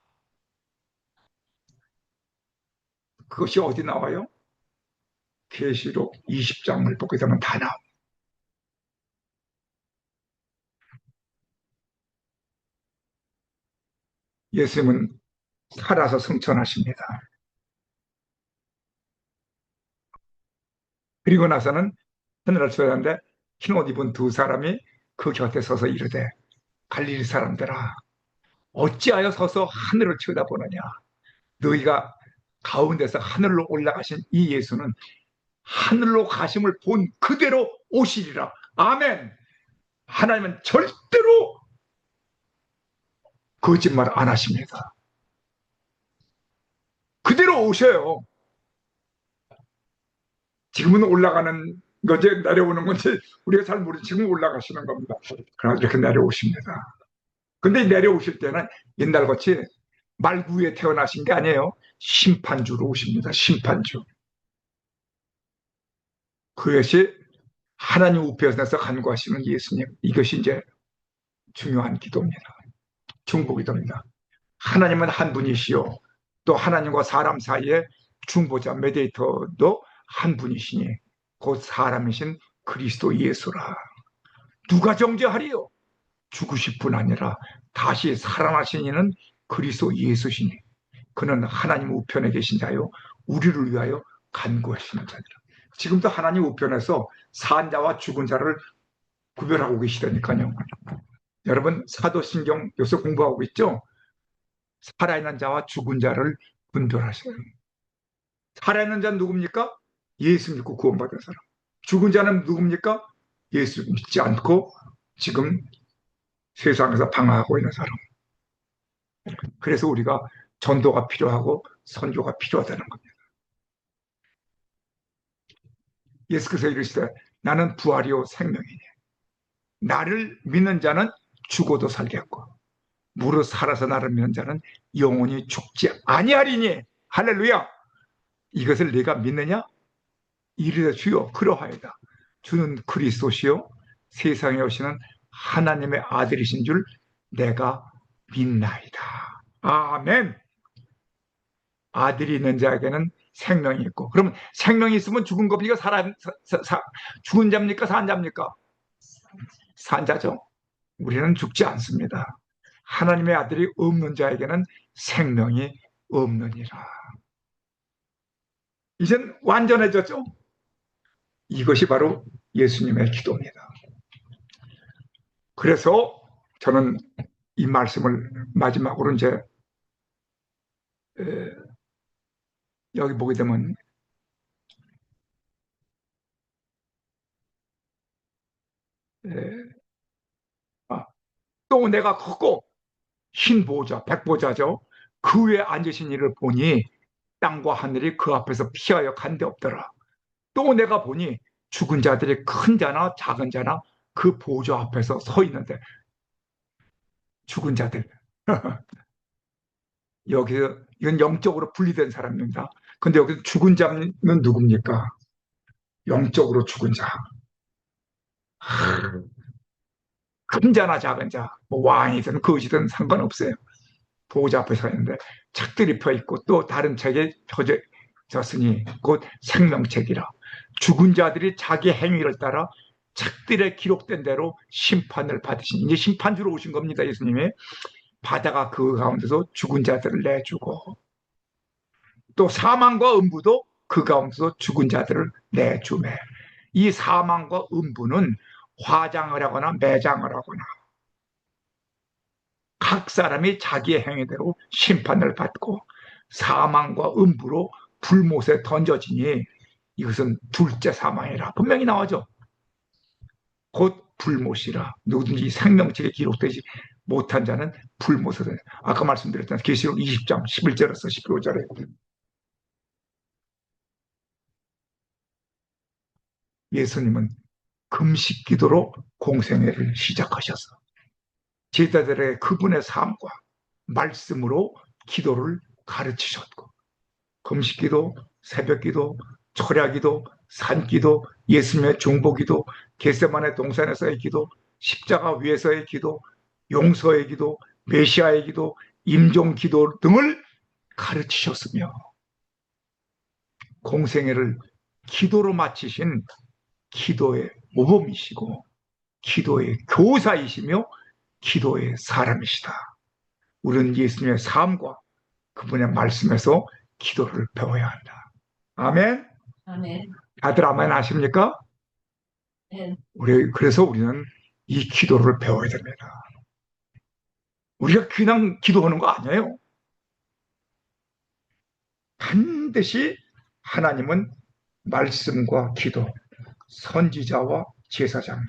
그것이 어디 나와요? 계시록 20장을 보게 되면 다 나옵니다. 예수님은 살아서 승천하십니다. 그리고 나서는 하늘을 쳐다보는데 흰 옷 입은 두 사람이 그 곁에 서서 이르되 갈릴리 사람들아 어찌하여 서서 하늘을 쳐다보느냐 너희가 가운데서 하늘로 올라가신 이 예수는 하늘로 가심을 본 그대로 오시리라. 아멘. 하나님은 절대로 거짓말 안 하십니다. 그대로 오셔요. 지금은 올라가는 이거 이제 내려오는 건지 우리가 잘 모르지 지금 올라가시는 겁니다. 그러나 이렇게 내려오십니다. 근데 내려오실 때는 옛날같이 말구에 태어나신 게 아니에요. 심판주로 오십니다. 심판주. 그것이 하나님 우편에서 간구하시는 예수님. 이것이 이제 중요한 기도입니다. 중보기도입니다. 하나님은 한 분이시요. 또 하나님과 사람 사이에 중보자 메디에이터도 한 분이시니 곧 사람이신 그리스도 예수라. 누가 정죄하리요? 죽으실 뿐 아니라 다시 살아나신 이는 그리스도 예수시니 그는 하나님 우편에 계신 자요 우리를 위하여 간구하시는 자니라. 지금도 하나님 우편에서 산 자와 죽은 자를 구별하고 계시다니까요. 여러분 사도신경 요새 공부하고 있죠? 살아있는 자와 죽은 자를 분별하셔요. 살아있는 자는 누굽니까? 예수 믿고 구원받은 사람. 죽은 자는 누굽니까? 예수 믿지 않고 지금 세상에서 방황하고 있는 사람. 그래서 우리가 전도가 필요하고 선교가 필요하다는 겁니다. 예수께서 이르시되 나는 부활이요 생명이니 나를 믿는 자는 죽어도 살겠고 무릇 살아서 나를 믿는 자는 영원히 죽지 아니하리니 할렐루야. 이것을 내가 믿느냐? 이르되 주여 그러하이다. 주는 그리스도시요 세상에 오시는 하나님의 아들이신 줄 내가 믿나이다. 아멘. 아들이 있는 자에게는 생명이 있고 그러면 생명이 있으면 죽은 겁니까? 죽은 자입니까? 산 자입니까? 산 자죠. 우리는 죽지 않습니다. 하나님의 아들이 없는 자에게는 생명이 없느니라. 이젠 완전해졌죠? 이것이 바로 예수님의 기도입니다. 그래서 저는 이 말씀을 마지막으로 이제 여기 보게 되면 아, 또 내가 컸고 흰 보좌, 백보좌죠. 그 위에 앉으신 이를 보니 땅과 하늘이 그 앞에서 피하여 간데 없더라. 또 내가 보니 죽은 자들이 큰 자나 작은 자나 그 보좌 앞에서 서 있는데 죽은 자들 여기서 이건 영적으로 분리된 사람입니다. 근데 여기서 죽은 자는 누굽니까? 영적으로 죽은 자. 큰 자나 작은 자, 뭐 왕이든 거지든 상관없어요. 보호자 앞에 서 있는데 책들이 펴 있고 또 다른 책에 펴졌으니 곧 생명책이라. 죽은 자들이 자기 행위를 따라 책들에 기록된 대로 심판을 받으신 이제 심판주로 오신 겁니다. 예수님이 바다가 그 가운데서 죽은 자들을 내주고 또 사망과 음부도 그 가운데서 죽은 자들을 내주매 이 사망과 음부는 화장을 하거나 매장을 하거나 각 사람이 자기의 행위대로 심판을 받고 사망과 음부로 불못에 던져지니 이것은 둘째 사망이라 분명히 나오죠. 곧 불못이라. 누구든지 생명책에 기록되지 못한 자는 불못에 던져. 아까 말씀드렸던 계시록 20장 11절에서 15절에 예수님은 금식 기도로 공생애를 시작하셔서 제자들에게 그분의 삶과 말씀으로 기도를 가르치셨고 금식기도, 새벽기도, 철야기도, 산기도, 예수님의 중보기도, 겟세마네 동산에서의 기도, 십자가 위에서의 기도, 용서의 기도, 메시아의 기도, 임종기도 등을 가르치셨으며 공생애를 기도로 마치신 기도의 모범이시고 기도의 교사이시며 기도의 사람이시다. 우리는 예수님의 삶과 그분의 말씀에서 기도를 배워야 한다. 아멘. 아멘. 다들 아멘 아십니까? 네. 그래서 우리는 이 기도를 배워야 됩니다. 우리가 그냥 기도하는 거 아니에요. 반드시 하나님은 말씀과 기도, 선지자와 제사장.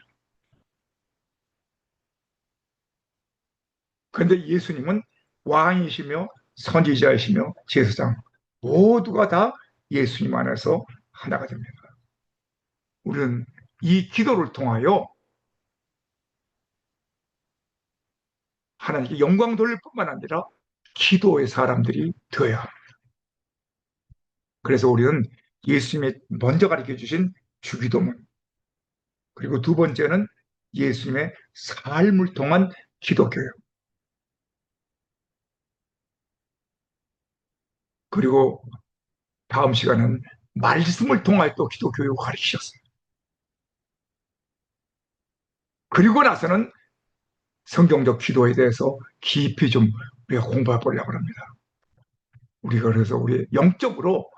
그런데 예수님은 왕이시며 선지자이시며 제사장 모두가 다 예수님 안에서 하나가 됩니다. 우리는 이 기도를 통하여 하나님께 영광 돌릴 뿐만 아니라 기도의 사람들이 되어야 합니다. 그래서 우리는 예수님이 먼저 가르쳐 주신 주기도문, 그리고 두 번째는 예수님의 삶을 통한 기도교육, 그리고 다음 시간은 말씀을 통하여 또 기도교육을 가르치셨어요. 그리고 나서는 성경적 기도에 대해서 깊이 좀 우리가 공부해 보려고 합니다. 우리가 그래서 우리 영적으로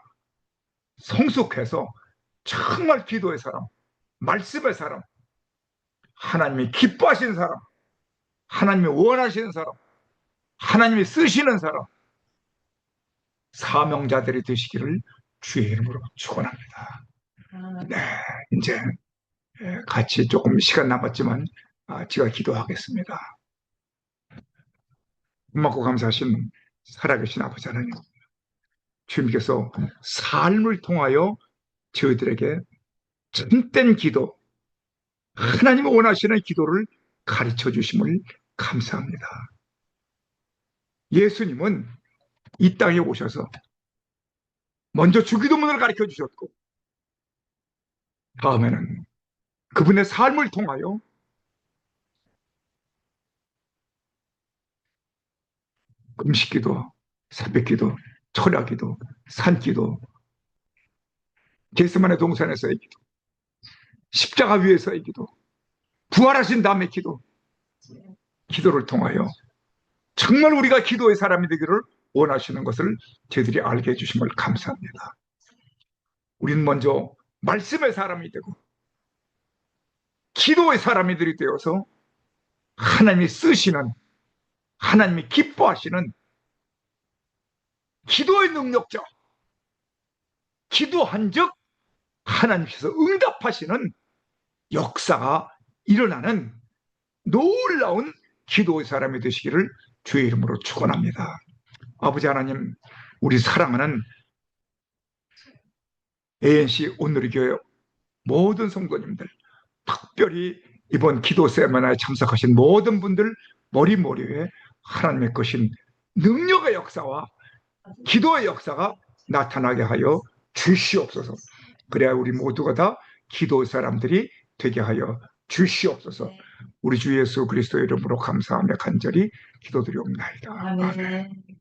성숙해서 정말 기도의 사람, 말씀의 사람, 하나님이 기뻐하시는 사람, 하나님이 원하시는 사람, 하나님이 쓰시는 사람, 사명자들이 되시기를 주의 이름으로 축원합니다. 네, 이제 같이 조금 시간 남았지만 제가 기도하겠습니다. 고맙고 감사하신 살아계신 아버지 하나님, 주님께서 삶을 통하여 저희들에게 참된 기도, 하나님이 원하시는 기도를 가르쳐 주심을 감사합니다. 예수님은 이 땅에 오셔서 먼저 주기도문을 가르쳐 주셨고, 다음에는 그분의 삶을 통하여 금식기도, 새벽기도, 철야기도, 산기도, 겟세마네 동산에서의 기도, 십자가 위에서의 기도, 부활하신 다음의 기도, 기도를 통하여 정말 우리가 기도의 사람이 되기를 원하시는 것을 저희들이 알게 해주심을 감사합니다. 우리는 먼저 말씀의 사람이 되고 기도의 사람이들이 되어서 하나님이 쓰시는, 하나님이 기뻐하시는 기도의 능력자, 기도한 즉 하나님께서 응답하시는 역사가 일어나는 놀라운 기도의 사람이 되시기를 주의 이름으로 축원합니다. 아버지 하나님, 우리 사랑하는 ANC 오늘의 교회 모든 성도님들, 특별히 이번 기도 세미나에 참석하신 모든 분들 머리머리에 하나님의 것인 능력의 역사와 기도의 역사가 나타나게 하여 주시옵소서. 그래야 우리 모두가 다 기도의 사람들이 되게 하여 주시옵소서. 우리 주 예수 그리스도의 이름으로 감사하며 간절히 기도드리옵나이다. 아멘.